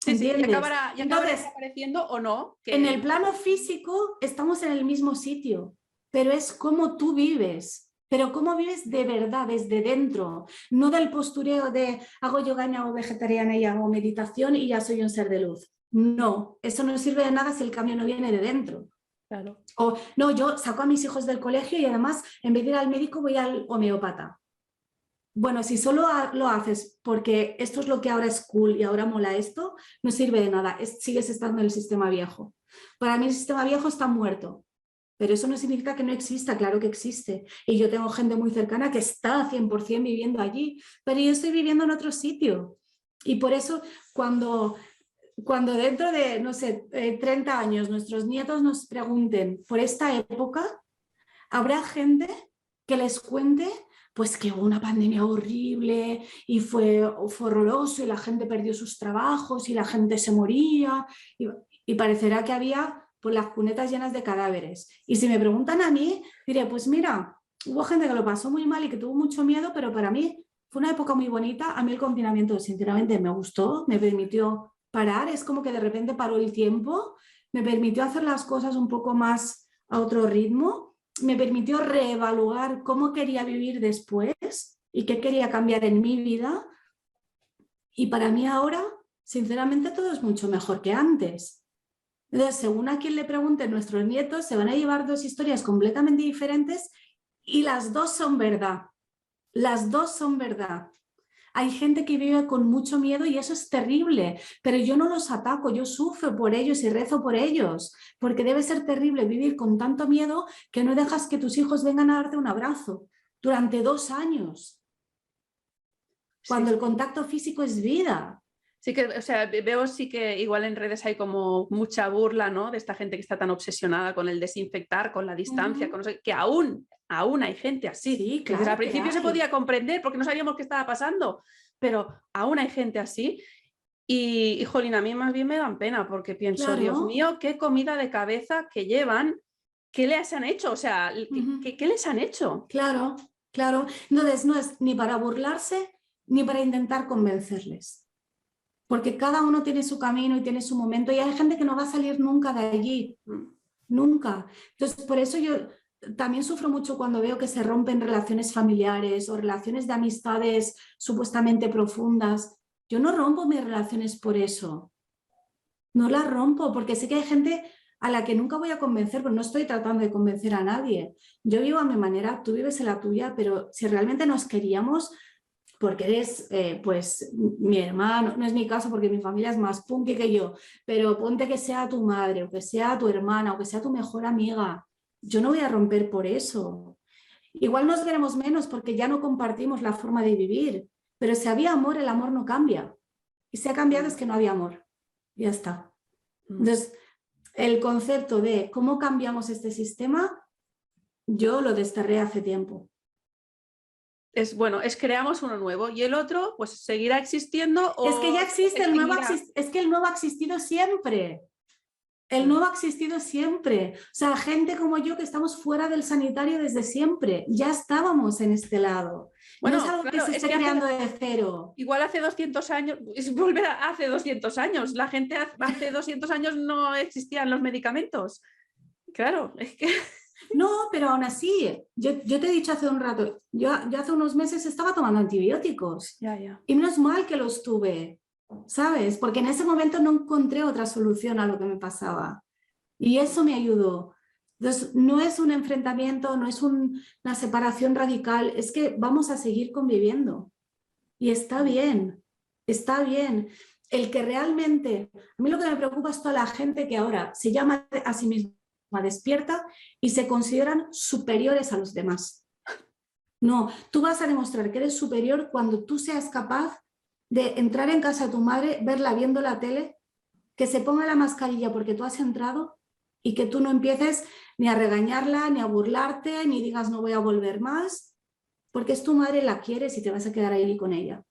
S3: y acabará desapareciendo o no.
S2: En el plano físico estamos en el mismo sitio, pero es cómo tú vives, pero cómo vives de verdad, desde dentro, no del postureo de hago yoga y hago vegetariana y hago meditación y ya soy un ser de luz. No, eso no sirve de nada si el cambio no viene de dentro.
S3: Claro.
S2: O no, yo saco a mis hijos del colegio y además en vez de ir al médico voy al homeópata. Bueno, si solo lo haces porque esto es lo que ahora es cool y ahora mola esto, no sirve de nada, sigues estando en el sistema viejo. Para mí el sistema viejo está muerto, pero eso no significa que no exista, claro que existe. Y yo tengo gente muy cercana que está 100% viviendo allí, pero yo estoy viviendo en otro sitio. Y por eso cuando dentro de, no sé, 30 años nuestros nietos nos pregunten por esta época, habrá gente que les cuente pues que hubo una pandemia horrible y fue horroroso y la gente perdió sus trabajos y la gente se moría y parecerá que había pues, las cunetas llenas de cadáveres. Y si me preguntan a mí, diré, pues mira, hubo gente que lo pasó muy mal y que tuvo mucho miedo, pero para mí fue una época muy bonita. A mí el confinamiento sinceramente me gustó, me permitió parar, es como que de repente paró el tiempo, me permitió hacer las cosas un poco más a otro ritmo. Me permitió reevaluar cómo quería vivir después y qué quería cambiar en mi vida. Y para mí ahora, sinceramente, todo es mucho mejor que antes. Entonces, según a quien le pregunten nuestros nietos, se van a llevar dos historias completamente diferentes y las dos son verdad. Las dos son verdad. Hay gente que vive con mucho miedo y eso es terrible, pero yo no los ataco, yo sufro por ellos y rezo por ellos, porque debe ser terrible vivir con tanto miedo que no dejas que tus hijos vengan a darte un abrazo durante 2 años, cuando el contacto físico es vida.
S3: Sí que, o sea, veo sí que igual en redes hay como mucha burla, ¿no? De esta gente que está tan obsesionada con el desinfectar, con la distancia, con no sé, que aún hay gente así.
S2: Sí,
S3: claro, que al principio se podía comprender porque no sabíamos qué estaba pasando, pero aún hay gente así. Y jolín, a mí más bien me dan pena porque pienso, claro. Dios mío, qué comida de cabeza que llevan, ¿qué les han hecho? O sea, ¿qué les han hecho?
S2: Claro. Entonces no es ni para burlarse ni para intentar convencerles. Porque cada uno tiene su camino y tiene su momento y hay gente que no va a salir nunca de allí, nunca. Entonces, por eso yo también sufro mucho cuando veo que se rompen relaciones familiares o relaciones de amistades supuestamente profundas. Yo no rompo mis relaciones por eso. No las rompo porque sé que hay gente a la que nunca voy a convencer, pero no estoy tratando de convencer a nadie. Yo vivo a mi manera, tú vives en la tuya, pero si realmente nos queríamos... porque eres pues mi hermano, no es mi caso porque mi familia es más punky que yo, pero ponte que sea tu madre o que sea tu hermana o que sea tu mejor amiga, yo no voy a romper por eso. Igual nos veremos menos porque ya no compartimos la forma de vivir, pero si había amor, el amor no cambia. Y se ha cambiado es que no había amor. Ya está. Entonces, el concepto de cómo cambiamos este sistema, yo lo desterré hace tiempo.
S3: Es creamos uno nuevo y el otro pues seguirá existiendo o
S2: es que ya existe, es que el nuevo ha existido siempre. El nuevo ha existido siempre. O sea, gente como yo que estamos fuera del sanitario desde siempre. Ya estábamos en este lado.
S3: Bueno,
S2: no es algo que se esté creando de cero.
S3: Igual hace 200 años, es volver a hace 200 años. La gente hace 200 años no existían los medicamentos. Claro, es que...
S2: No, pero aún así, yo te he dicho hace un rato, yo hace unos meses estaba tomando antibióticos.
S3: Ya.
S2: Y menos mal que los tuve, ¿sabes? Porque en ese momento no encontré otra solución a lo que me pasaba. Y eso me ayudó. Entonces, no es un enfrentamiento, no es una separación radical, es que vamos a seguir conviviendo. Y está bien, está bien. El que realmente, a mí lo que me preocupa es toda la gente que ahora se llama a sí misma despierta y se consideran superiores a los demás. No, tú vas a demostrar que eres superior cuando tú seas capaz de entrar en casa de tu madre, verla viendo la tele, que se ponga la mascarilla porque tú has entrado y que tú no empieces ni a regañarla, ni a burlarte, ni digas no voy a volver más, porque es tu madre, la quieres y te vas a quedar ahí con ella.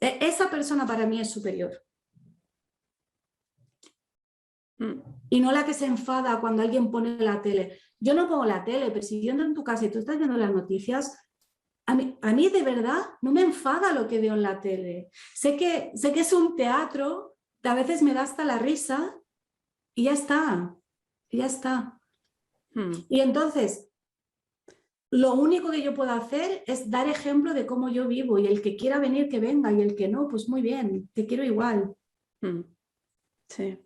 S2: Esa persona para mí es superior. Y no la que se enfada cuando alguien pone la tele. Yo no pongo la tele, pero si yo entro en tu casa y tú estás viendo las noticias, a mí de verdad no me enfada lo que veo en la tele. Sé que es un teatro, a veces me da hasta la risa y ya está, ya está. Y entonces, lo único que yo puedo hacer es dar ejemplo de cómo yo vivo y el que quiera venir que venga y el que no, pues muy bien, te quiero igual.
S3: Sí.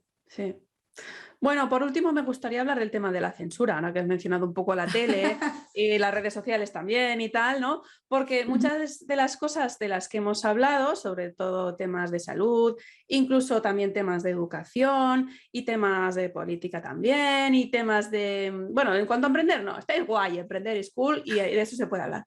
S3: Bueno, por último me gustaría hablar del tema de la censura, ahora que has mencionado un poco la tele y las redes sociales también y tal, ¿no? Porque muchas de las cosas de las que hemos hablado, sobre todo temas de salud, incluso también temas de educación y temas de política también y temas de... Bueno, en cuanto a emprender, no, está guay, emprender es cool y de eso se puede hablar.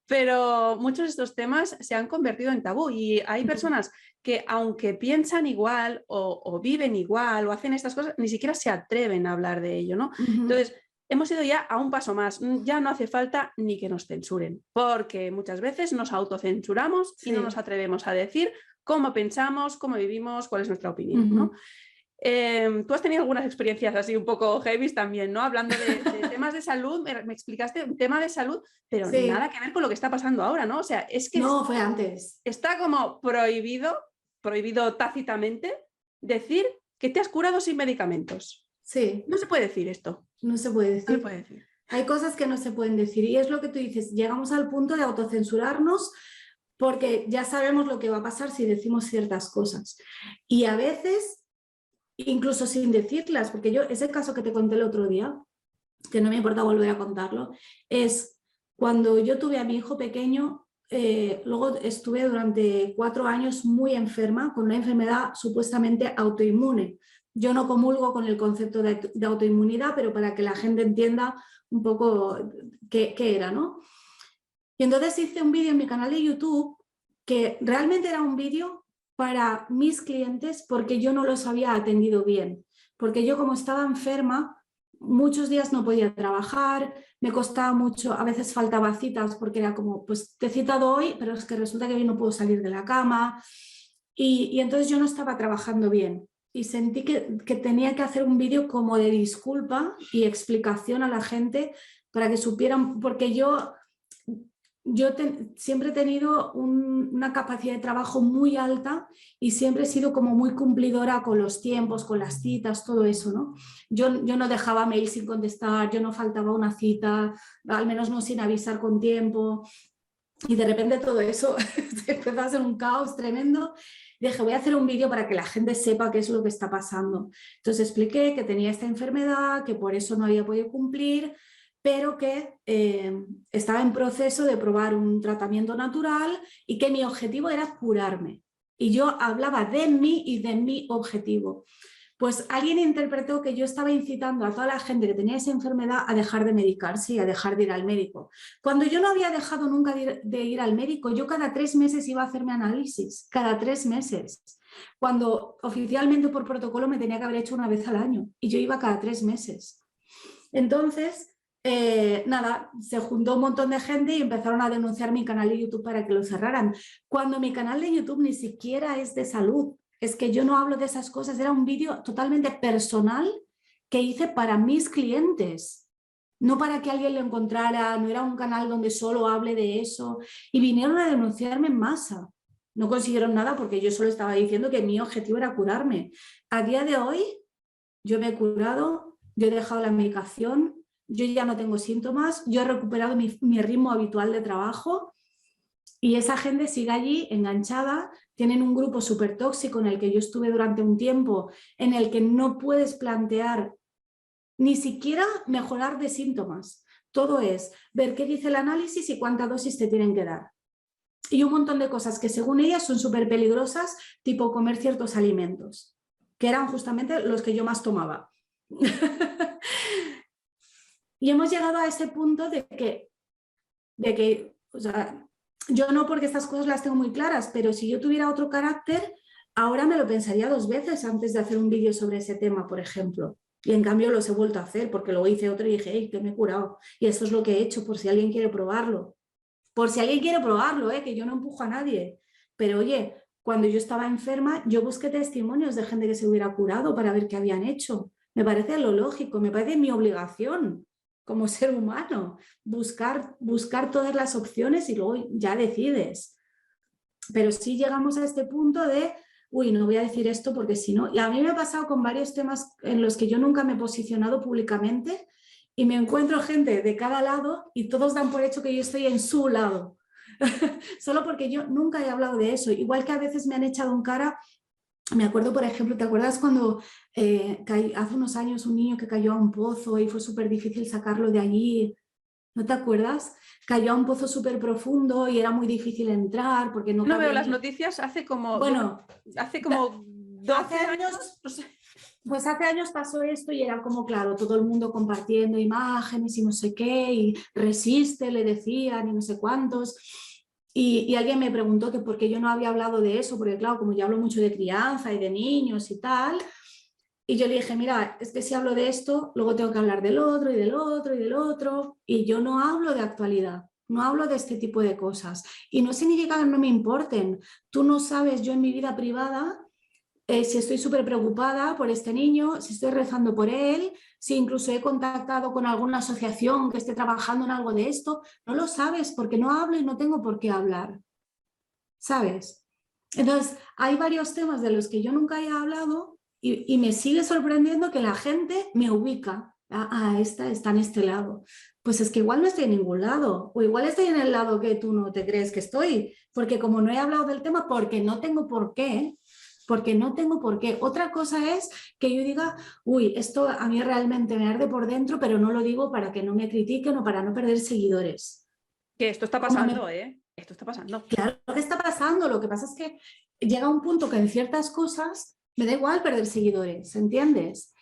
S3: Pero muchos de estos temas se han convertido en tabú y hay personas que aunque piensan igual o viven igual o hacen estas cosas, ni siquiera se atreven a hablar de ello, ¿no? Entonces, hemos ido ya a un paso más. Ya no hace falta ni que nos censuren, porque muchas veces nos autocensuramos y no nos atrevemos a decir cómo pensamos, cómo vivimos, cuál es nuestra opinión, ¿no? Tú has tenido algunas experiencias así un poco heavy también, ¿no? Hablando de temas de salud, me explicaste un tema de salud, pero nada que ver con lo que está pasando ahora, ¿no? O sea, es que
S2: no, fue antes.
S3: Está como prohibido tácitamente decir que te has curado sin medicamentos.
S2: Sí.
S3: No se puede decir esto.
S2: No se puede decir.
S3: No se puede decir.
S2: Hay cosas que no se pueden decir y es lo que tú dices, llegamos al punto de autocensurarnos porque ya sabemos lo que va a pasar si decimos ciertas cosas. Y a veces, incluso sin decirlas, porque yo, ese caso que te conté el otro día, que no me importa volver a contarlo, es cuando yo tuve a mi hijo pequeño, luego estuve durante 4 años muy enferma con una enfermedad supuestamente autoinmune. Yo no comulgo con el concepto de autoinmunidad, pero para que la gente entienda un poco qué era, ¿no? Y entonces hice un vídeo en mi canal de YouTube que realmente era un vídeo para mis clientes porque yo no los había atendido bien. Porque yo como estaba enferma, muchos días no podía trabajar, me costaba mucho, a veces faltaba citas porque era como, pues te he citado hoy, pero es que resulta que hoy no puedo salir de la cama. Y entonces yo no estaba trabajando bien. Y sentí que tenía que hacer un vídeo como de disculpa y explicación a la gente para que supieran, porque yo siempre he tenido una capacidad de trabajo muy alta y siempre he sido como muy cumplidora con los tiempos, con las citas, todo eso, ¿no? Yo no dejaba mail sin contestar, yo no faltaba una cita, al menos no sin avisar con tiempo. Y de repente todo eso se empezó a hacer un caos tremendo. Dije, voy a hacer un vídeo para que la gente sepa qué es lo que está pasando. Entonces expliqué que tenía esta enfermedad, que por eso no había podido cumplir, pero que estaba en proceso de probar un tratamiento natural y que mi objetivo era curarme. Y yo hablaba de mí y de mi objetivo. Pues alguien interpretó que yo estaba incitando a toda la gente que tenía esa enfermedad a dejar de medicarse y a dejar de ir al médico. Cuando yo no había dejado nunca de ir al médico, yo cada 3 meses iba a hacerme análisis, cada 3 meses. Cuando oficialmente por protocolo me tenía que haber hecho una vez al año y yo iba cada 3 meses. Entonces, nada, se juntó un montón de gente y empezaron a denunciar mi canal de YouTube para que lo cerraran. Cuando mi canal de YouTube ni siquiera es de salud, es que yo no hablo de esas cosas, era un vídeo totalmente personal que hice para mis clientes, no para que alguien lo encontrara, no era un canal donde solo hable de eso, y vinieron a denunciarme en masa. No consiguieron nada porque yo solo estaba diciendo que mi objetivo era curarme. A día de hoy yo me he curado, yo he dejado la medicación, yo ya no tengo síntomas, yo he recuperado mi ritmo habitual de trabajo y esa gente sigue allí enganchada. Tienen un grupo súper tóxico en el que yo estuve durante un tiempo, en el que no puedes plantear ni siquiera mejorar de síntomas. Todo es ver qué dice el análisis y cuánta dosis te tienen que dar. Y un montón de cosas que según ellas son súper peligrosas, tipo comer ciertos alimentos, que eran justamente los que yo más tomaba. Y hemos llegado a ese punto de que o sea, yo no, porque estas cosas las tengo muy claras, pero si yo tuviera otro carácter, ahora me lo pensaría 2 veces antes de hacer un vídeo sobre ese tema, por ejemplo. Y en cambio los he vuelto a hacer porque luego hice otro y dije, hey, que me he curado. Y esto es lo que he hecho por si alguien quiere probarlo. Por si alguien quiere probarlo, que yo no empujo a nadie. Pero oye, cuando yo estaba enferma, yo busqué testimonios de gente que se hubiera curado para ver qué habían hecho. Me parece lo lógico, me parece mi obligación como ser humano, buscar todas las opciones y luego ya decides. Pero sí llegamos a este punto de, uy, no voy a decir esto porque si no... Y a mí me ha pasado con varios temas en los que yo nunca me he posicionado públicamente y me encuentro gente de cada lado y todos dan por hecho que yo estoy en su lado. Solo porque yo nunca he hablado de eso. Igual que a veces me han echado en cara. Me acuerdo, por ejemplo, ¿te acuerdas cuando hace unos años un niño que cayó a un pozo y fue súper difícil sacarlo de allí? ¿No te acuerdas? Cayó a un pozo súper profundo y era muy difícil entrar porque no
S3: veo
S2: cabía
S3: las
S2: ni...
S3: noticias hace como...
S2: Bueno,
S3: hace como 12
S2: hace años, pues hace años pasó esto y era como, claro, todo el mundo compartiendo imágenes y no sé qué, y resiste, le decían, y no sé cuántos. Y alguien me preguntó que por qué yo no había hablado de eso, porque claro, como yo hablo mucho de crianza y de niños y tal, y yo le dije, mira, es que si hablo de esto, luego tengo que hablar del otro y del otro y del otro, y yo no hablo de actualidad, no hablo de este tipo de cosas. Y no significa que no me importen. Tú no sabes, yo en mi vida privada, si estoy súper preocupada por este niño, si estoy rezando por él, si incluso he contactado con alguna asociación que esté trabajando en algo de esto, no lo sabes porque no hablo y no tengo por qué hablar, ¿sabes? Entonces, hay varios temas de los que yo nunca he hablado y me sigue sorprendiendo que la gente me ubica. Esta está en este lado. Pues es que igual no estoy en ningún lado, o igual estoy en el lado que tú no te crees que estoy, porque como no he hablado del tema, porque no tengo por qué. Porque no tengo por qué. Otra cosa es que yo diga, uy, esto a mí realmente me arde por dentro, pero no lo digo para que no me critiquen o para no perder seguidores.
S3: Que esto está pasando, Esto está pasando.
S2: Claro que está pasando. Lo que pasa es que llega un punto que en ciertas cosas me da igual perder seguidores, ¿entiendes?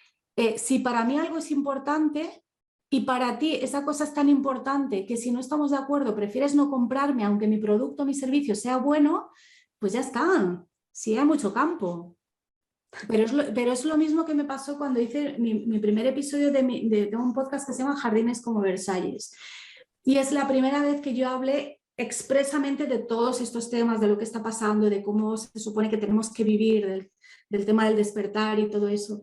S2: Si para mí algo es importante y para ti esa cosa es tan importante que si no estamos de acuerdo prefieres no comprarme aunque mi producto o mi servicio sea bueno, pues ya está. Sí, hay mucho campo. Pero es lo mismo que me pasó cuando hice mi primer episodio de un podcast que se llama Jardines como Versalles. Y es la primera vez que yo hablé expresamente de todos estos temas, de lo que está pasando, de cómo se supone que tenemos que vivir, del tema del despertar y todo eso.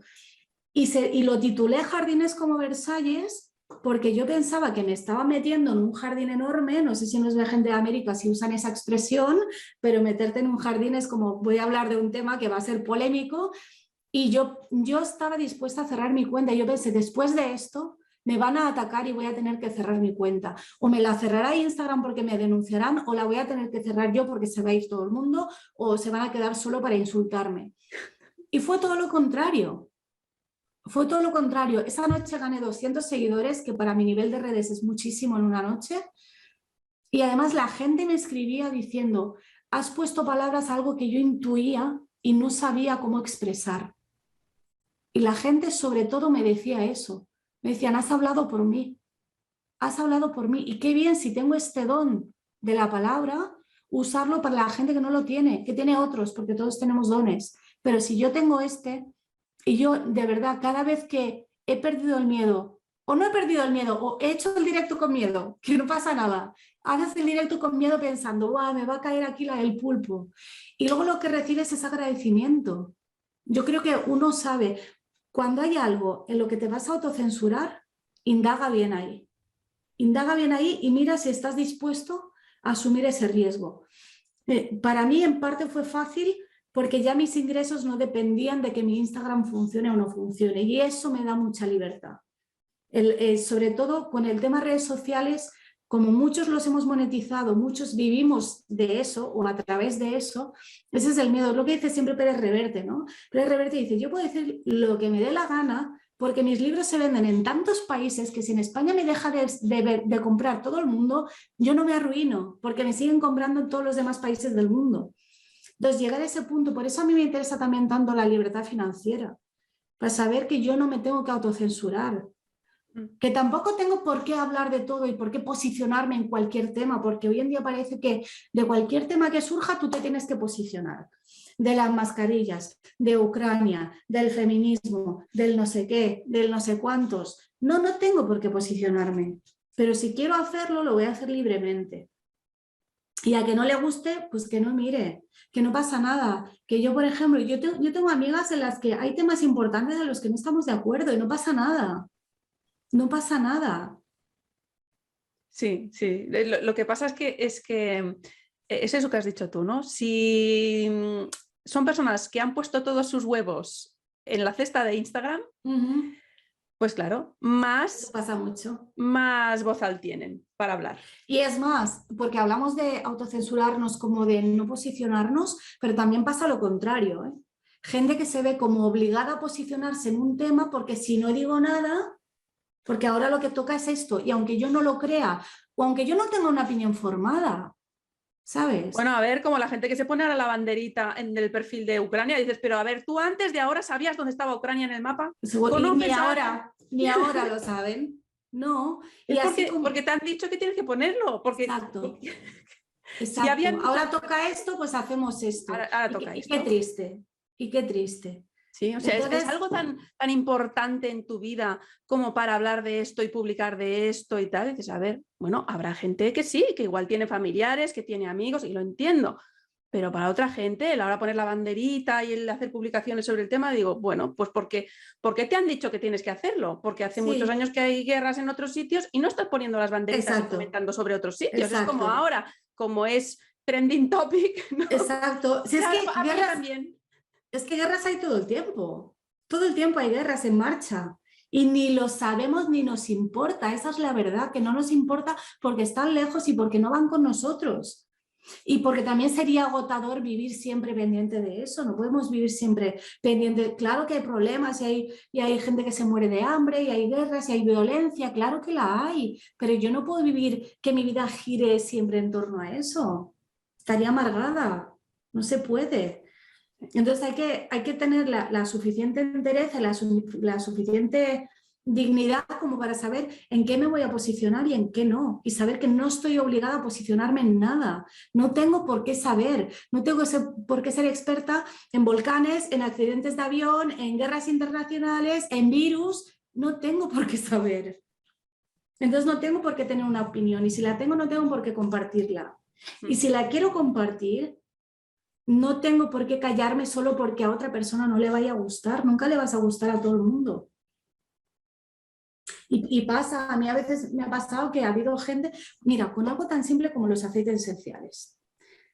S2: Y lo titulé Jardines como Versalles porque yo pensaba que me estaba metiendo en un jardín enorme, no sé si nos ve gente de América si usan esa expresión, pero meterte en un jardín es como voy a hablar de un tema que va a ser polémico y yo estaba dispuesta a cerrar mi cuenta. Yo pensé, después de esto me van a atacar y voy a tener que cerrar mi cuenta. O me la cerrará Instagram porque me denunciarán o la voy a tener que cerrar yo porque se va a ir todo el mundo o se van a quedar solo para insultarme. Y fue todo lo contrario. Fue todo lo contrario. Esa noche gané 200 seguidores, que para mi nivel de redes es muchísimo en una noche. Y además la gente me escribía diciendo, has puesto palabras a algo que yo intuía y no sabía cómo expresar. Y la gente sobre todo me decía eso. Me decían, has hablado por mí. Has hablado por mí. Y qué bien si tengo este don de la palabra, usarlo para la gente que no lo tiene, que tiene otros, porque todos tenemos dones. Pero si yo tengo este, y yo de verdad cada vez que he perdido el miedo, o no he perdido el miedo, o he hecho el directo con miedo, que no pasa nada, haces el directo con miedo pensando, ¡guau! Me va a caer aquí la del pulpo. Y luego lo que recibes es agradecimiento. Yo creo que uno sabe, cuando hay algo en lo que te vas a autocensurar, indaga bien ahí. Indaga bien ahí y mira si estás dispuesto a asumir ese riesgo. Para mí en parte fue fácil porque ya mis ingresos no dependían de que mi Instagram funcione o no funcione y eso me da mucha libertad. Sobre todo con el tema redes sociales, como muchos los hemos monetizado, muchos vivimos de eso o a través de eso, ese es el miedo. Es lo que dice siempre Pérez Reverte, ¿no? Pérez Reverte dice, yo puedo decir lo que me dé la gana porque mis libros se venden en tantos países que si en España me deja de comprar todo el mundo, yo no me arruino porque me siguen comprando en todos los demás países del mundo. Entonces, llegar a ese punto, por eso a mí me interesa también tanto la libertad financiera, para saber que yo no me tengo que autocensurar, que tampoco tengo por qué hablar de todo y por qué posicionarme en cualquier tema, porque hoy en día parece que de cualquier tema que surja tú te tienes que posicionar. De las mascarillas, de Ucrania, del feminismo, del no sé qué, del no sé cuántos. No tengo por qué posicionarme, pero si quiero hacerlo, lo voy a hacer libremente. Y a que no le guste, pues que no mire, que no pasa nada. Que yo, por ejemplo, yo tengo amigas en las que hay temas importantes en los que no estamos de acuerdo y no pasa nada. No pasa nada.
S3: Sí, sí. Lo que pasa es que es eso que has dicho tú, ¿no? Si son personas que han puesto todos sus huevos en la cesta de Instagram, pues claro,
S2: Eso pasa mucho.
S3: Más vozal tienen para hablar.
S2: Y es más, porque hablamos de autocensurarnos como de no posicionarnos, pero también pasa lo contrario, ¿eh? Gente que se ve como obligada a posicionarse en un tema porque si no digo nada, porque ahora lo que toca es esto, y aunque yo no lo crea, o aunque yo no tenga una opinión formada, ¿sabes?
S3: Bueno, a ver, como la gente que se pone ahora la banderita en el perfil de Ucrania, dices, pero a ver, ¿tú antes de ahora sabías dónde estaba Ucrania en el mapa?
S2: Ni ahora lo saben. No.
S3: Es porque te han dicho que tienes que ponerlo.
S2: Exacto. Exacto. Ahora toca esto, pues hacemos esto.
S3: Ahora toca esto.
S2: Qué triste. Y qué triste.
S3: Sí, o sea, entonces, es algo tan importante en tu vida como para hablar de esto y publicar de esto y tal. Y dices, a ver, bueno, habrá gente que sí, que igual tiene familiares, que tiene amigos, y lo entiendo. Pero para otra gente, el ahora poner la banderita y el hacer publicaciones sobre el tema, digo, bueno, pues ¿por qué te han dicho que tienes que hacerlo? Porque hace muchos años que hay guerras en otros sitios y no estás poniendo las banderitas y comentando sobre otros sitios. Exacto. Es como ahora, como es trending topic, ¿no?
S2: Exacto. Si es que guerras, también. Es que guerras hay todo el tiempo hay guerras en marcha y ni lo sabemos ni nos importa, esa es la verdad, que no nos importa porque están lejos y porque no van con nosotros y porque también sería agotador vivir siempre pendiente de eso, no podemos vivir siempre pendiente, claro que hay problemas y hay gente que se muere de hambre y hay guerras y hay violencia, claro que la hay, pero yo no puedo vivir que mi vida gire siempre en torno a eso, estaría amargada, no se puede. Entonces hay que tener la suficiente entereza, la suficiente dignidad como para saber en qué me voy a posicionar y en qué no. Y saber que no estoy obligada a posicionarme en nada. No tengo por qué saber. No tengo por qué ser experta en volcanes, en accidentes de avión, en guerras internacionales, en virus. No tengo por qué saber. Entonces no tengo por qué tener una opinión. Y si la tengo, no tengo por qué compartirla. Y si la quiero compartir, no tengo por qué callarme solo porque a otra persona no le vaya a gustar. Nunca le vas a gustar a todo el mundo. Y pasa, a mí a veces me ha pasado que ha habido gente, mira, con algo tan simple como los aceites esenciales.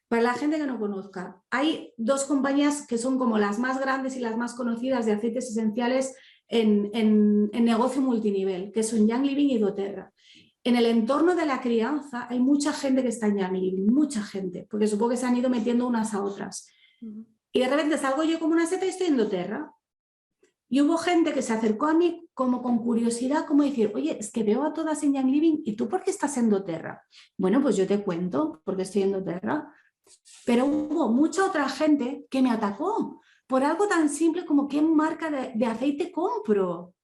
S2: Para la gente que no conozca, hay dos compañías que son como las más grandes y las más conocidas de aceites esenciales en negocio multinivel, que son Young Living y doTERRA. En el entorno de la crianza hay mucha gente que está en Young Living, mucha gente, porque supongo que se han ido metiendo unas a otras. Y de repente salgo yo como una seta y estoy en doTERRA. Y hubo gente que se acercó a mí como con curiosidad, como decir, oye, es que veo a todas en Young Living, ¿y tú por qué estás en doTERRA? Bueno, pues yo te cuento por qué estoy en doTERRA. Pero hubo mucha otra gente que me atacó, por algo tan simple como qué marca de aceite compro.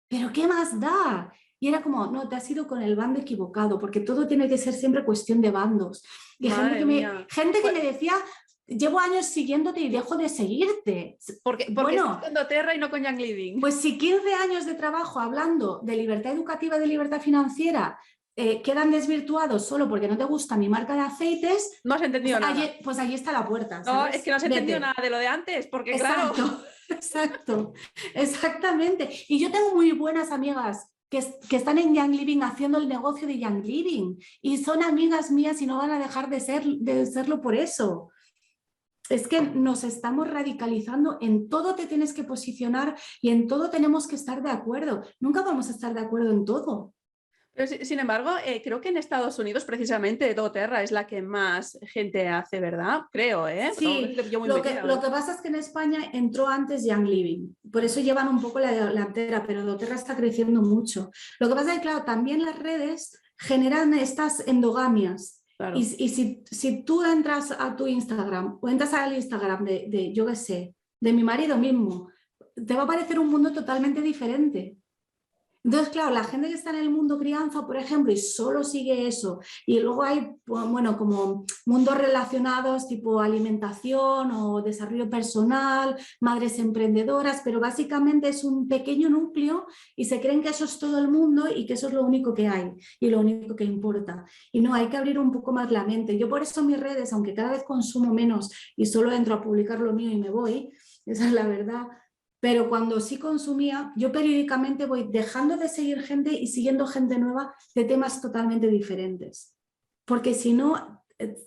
S2: Pero ¿qué más da? Y era como, no, te has ido con el bando equivocado, porque todo tiene que ser siempre cuestión de bandos. Y gente que me decía, llevo años siguiéndote y dejo de seguirte.
S3: Porque estás con doTERRA y no con Young Living.
S2: Pues si 15 años de trabajo hablando de libertad educativa, de libertad financiera, quedan desvirtuados solo porque no te gusta mi marca de aceites,
S3: no has entendido nada.
S2: Pues allí está la puerta,
S3: ¿sabes? No, es que no has entendido nada de lo de antes, porque
S2: exacto, claro. Exactamente. Y yo tengo muy buenas amigas que están en Young Living haciendo el negocio de Young Living y son amigas mías y no van a dejar de serlo por eso. Es que nos estamos radicalizando, en todo te tienes que posicionar y en todo tenemos que estar de acuerdo. Nunca vamos a estar de acuerdo en todo.
S3: Pero, sin embargo, creo que en Estados Unidos precisamente doTERRA es la que más gente hace, ¿verdad? Creo, ¿eh?
S2: Sí, lo que pasa es que en España entró antes Young Living, por eso llevan un poco la delantera, pero doTERRA está creciendo mucho. Lo que pasa es que, claro, también las redes generan estas endogamias. Claro. Y si tú entras a tu Instagram o entras al Instagram de yo qué sé, de mi marido mismo, te va a parecer un mundo totalmente diferente. Entonces, claro, la gente que está en el mundo crianza, por ejemplo, y solo sigue eso, y luego hay, bueno, como mundos relacionados tipo alimentación o desarrollo personal, madres emprendedoras, pero básicamente es un pequeño núcleo y se creen que eso es todo el mundo y que eso es lo único que hay y lo único que importa. Y no, hay que abrir un poco más la mente. Yo por eso mis redes, aunque cada vez consumo menos y solo entro a publicar lo mío y me voy, esa es la verdad. Pero cuando sí consumía, yo periódicamente voy dejando de seguir gente y siguiendo gente nueva de temas totalmente diferentes. Porque si no,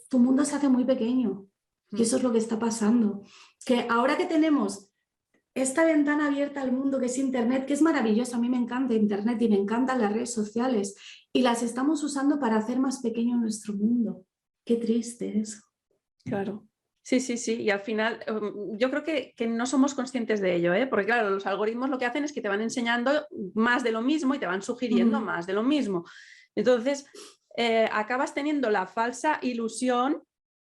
S2: tu mundo se hace muy pequeño. Y eso es lo que está pasando. Que ahora que tenemos esta ventana abierta al mundo que es Internet, que es maravillosa, a mí me encanta Internet y me encantan las redes sociales, y las estamos usando para hacer más pequeño nuestro mundo. Qué triste eso.
S3: Claro. Sí, sí, sí, y al final yo creo que no somos conscientes de ello, ¿eh? Porque claro, los algoritmos lo que hacen es que te van enseñando más de lo mismo y te van sugiriendo más de lo mismo. Entonces, acabas teniendo la falsa ilusión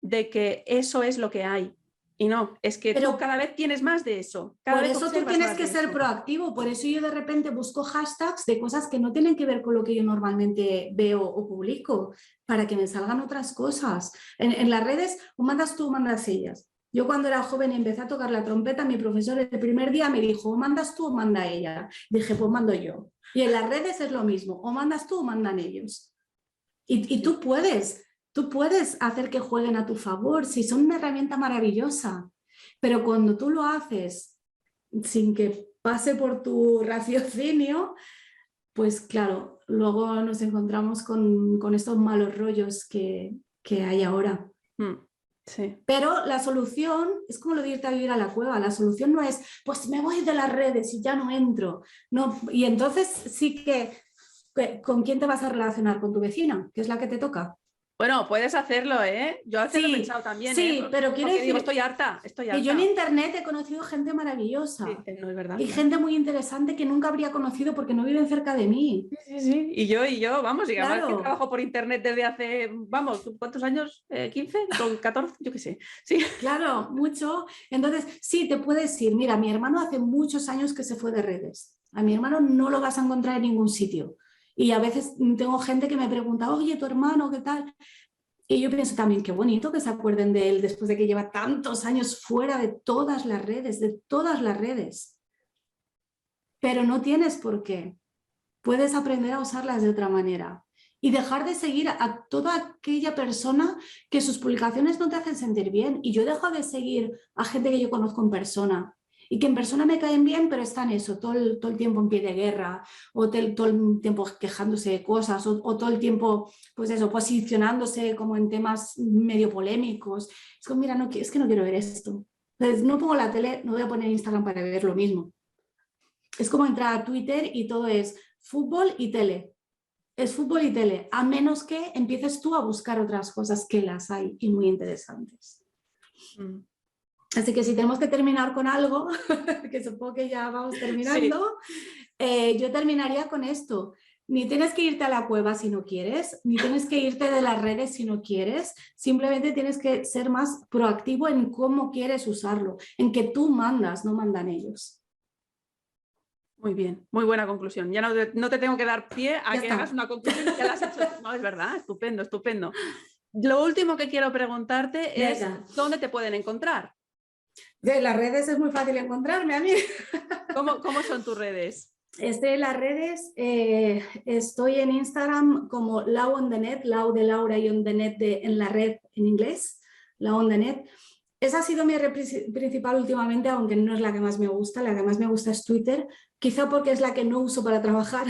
S3: de que eso es lo que hay. Y no, es que tú cada vez tienes más de eso.
S2: Por eso tú tienes que ser proactivo, por eso yo de repente busco hashtags de cosas que no tienen que ver con lo que yo normalmente veo o publico, para que me salgan otras cosas. En las redes, o mandas tú o mandas ellas. Yo cuando era joven y empecé a tocar la trompeta, mi profesor el primer día me dijo, o mandas tú o manda ella. Dije, pues mando yo. Y en las redes es lo mismo, o mandas tú o mandan ellos. Y tú puedes hacer que jueguen a tu favor, si son una herramienta maravillosa, pero cuando tú lo haces sin que pase por tu raciocinio, pues claro, luego nos encontramos con estos malos rollos que hay ahora.
S3: Sí.
S2: Pero la solución es como lo de irte a vivir a la cueva. La solución no es, pues me voy de las redes y ya no entro. No, y entonces sí que, ¿con quién te vas a relacionar? ¿Con tu vecina, que es la que te toca?
S3: Bueno, puedes hacerlo, ¿eh? Yo a veces lo he pensado también,
S2: sí, pero quiero decir,
S3: digo, estoy harta.
S2: Y yo en internet he conocido gente maravillosa.
S3: Sí, no es verdad.
S2: Y gente muy interesante que nunca habría conocido porque no viven cerca de mí.
S3: Sí, sí. Y yo, vamos, y además que trabajo por internet desde hace, vamos, ¿cuántos años? ¿15? ¿14? Yo qué sé. Sí.
S2: Claro, mucho. Entonces, sí, te puedes ir. Mira, mi hermano hace muchos años que se fue de redes. A mi hermano no lo vas a encontrar en ningún sitio. Y a veces tengo gente que me pregunta, oye, tu hermano, ¿qué tal? Y yo pienso también, qué bonito que se acuerden de él después de que lleva tantos años fuera de todas las redes, de todas las redes. Pero no tienes por qué. Puedes aprender a usarlas de otra manera. Y dejar de seguir a toda aquella persona que sus publicaciones no te hacen sentir bien. Y yo dejo de seguir a gente que yo conozco en persona. Y que en persona me caen bien, pero están eso, todo el tiempo en pie de guerra, o todo el tiempo quejándose de cosas, o todo el tiempo, pues eso, posicionándose como en temas medio polémicos. Es como, mira, es que no quiero ver esto. Entonces, no pongo la tele, no voy a poner Instagram para ver lo mismo. Es como entrar a Twitter y todo es fútbol y tele. Es fútbol y tele, a menos que empieces tú a buscar otras cosas que las hay y muy interesantes. Así que si tenemos que terminar con algo, que supongo que ya vamos terminando, sí. Yo terminaría con esto. Ni tienes que irte a la cueva si no quieres, ni tienes que irte de las redes si no quieres, simplemente tienes que ser más proactivo en cómo quieres usarlo, en que tú mandas, no mandan ellos.
S3: Muy bien, muy buena conclusión. Ya no te tengo que dar pie a
S2: Ya
S3: que
S2: está.
S3: hagas una conclusión, ya la has hecho. No, es verdad, estupendo, estupendo. Lo último que quiero preguntarte es ¿dónde te pueden encontrar?
S2: De las redes es muy fácil encontrarme a mí.
S3: ¿Cómo son tus redes?
S2: Estoy en las redes, estoy en Instagram como Lau on the Net, Lau de Laura y on the Net en la red en inglés, Lau on the Net. Esa ha sido mi red principal últimamente, aunque no es la que más me gusta. La que más me gusta es Twitter, quizá porque es la que no uso para trabajar.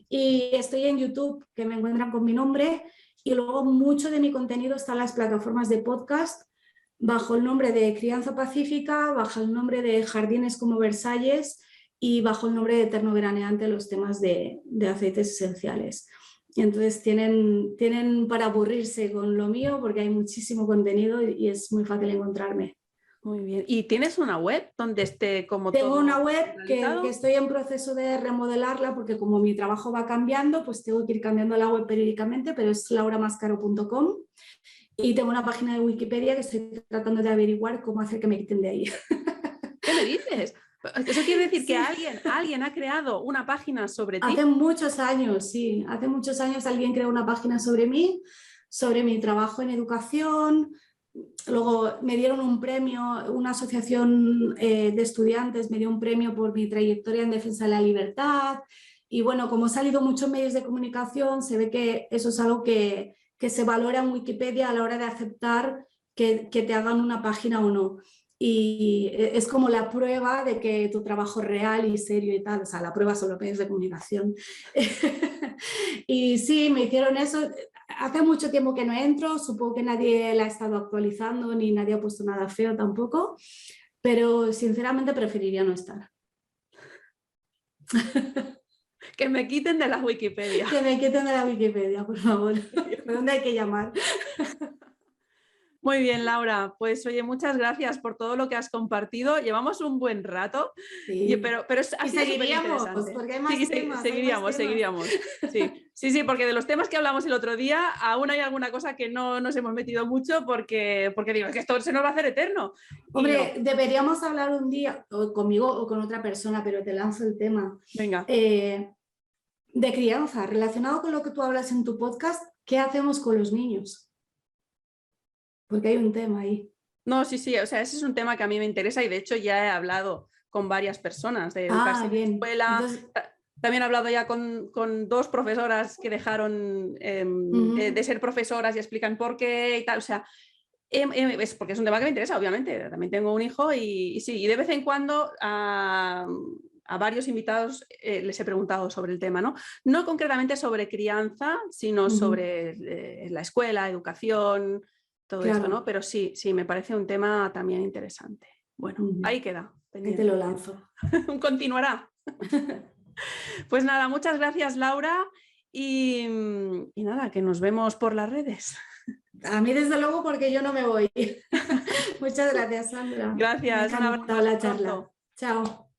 S2: Y estoy en YouTube, que me encuentran con mi nombre, y luego mucho de mi contenido está en las plataformas de podcast, bajo el nombre de Crianza Pacífica, bajo el nombre de Jardines como Versalles y bajo el nombre de Eterno Veraneante los temas de aceites esenciales. Y entonces tienen para aburrirse con lo mío porque hay muchísimo contenido y es muy fácil encontrarme.
S3: Muy bien. ¿Y tienes una web donde esté como
S2: Tengo
S3: todo
S2: una web que
S3: organizado?
S2: estoy en proceso de remodelarla porque como mi trabajo va cambiando, pues tengo que ir cambiando la web periódicamente, pero es lauramascaro.com. Y tengo una página de Wikipedia que estoy tratando de averiguar cómo hacer que me quiten de ahí.
S3: ¿Qué me dices? Eso quiere decir
S2: Sí.
S3: que alguien ha creado una página sobre ti.
S2: Hace muchos años, sí. Hace muchos años alguien creó una página sobre mí, sobre mi trabajo en educación. Luego me dieron un premio, una asociación de estudiantes me dio un premio por mi trayectoria en defensa de la libertad. Y bueno, como he salido muchos medios de comunicación, se ve que eso es algo que se valora en Wikipedia a la hora de aceptar que te hagan una página o no. Y es como la prueba de que tu trabajo es real y serio y tal. O sea, la prueba son los medios de comunicación. Y sí, me hicieron eso. Hace mucho tiempo que no entro, supongo que nadie la ha estado actualizando ni nadie ha puesto nada feo tampoco, pero sinceramente preferiría no estar.
S3: Que me quiten de la Wikipedia.
S2: Que me quiten de la Wikipedia, por favor. ¿De dónde hay que llamar?
S3: Muy bien, Laura. Pues oye, muchas gracias por todo lo que has compartido. Llevamos un buen rato,
S2: Sí.
S3: pero ha
S2: y
S3: sido
S2: seguiríamos,
S3: superinteresante.
S2: porque hay más temas.
S3: Seguiríamos. Sí, porque de los temas que hablamos el otro día, aún hay alguna cosa que no nos hemos metido mucho porque digo, es que esto se nos va a hacer eterno.
S2: Hombre, deberíamos hablar un día, o conmigo o con otra persona, pero te lanzo el tema.
S3: Venga.
S2: De crianza, relacionado con lo que tú hablas en tu podcast, ¿qué hacemos con los niños? Porque hay un tema ahí.
S3: No, sí, o sea, ese es un tema que a mí me interesa y de hecho ya he hablado con varias personas de educarse en la escuela. Entonces... También he hablado ya con 2 profesoras que dejaron de ser profesoras y explican por qué y tal. O sea, es porque es un tema que me interesa, obviamente. También tengo un hijo y sí, y de vez en cuando a varios invitados les he preguntado sobre el tema, ¿no? No concretamente sobre crianza, sino sobre la escuela, educación, todo esto, ¿no? Pero sí, me parece un tema también interesante. Bueno, ahí queda.
S2: Ahí te lo lanzo.
S3: Continuará. Pues nada, muchas gracias, Laura. Y nada, que nos vemos por las redes.
S2: A mí desde luego porque yo no me voy. Muchas gracias, Sandra.
S3: Gracias.
S2: Me ha encantado la charla. Chao.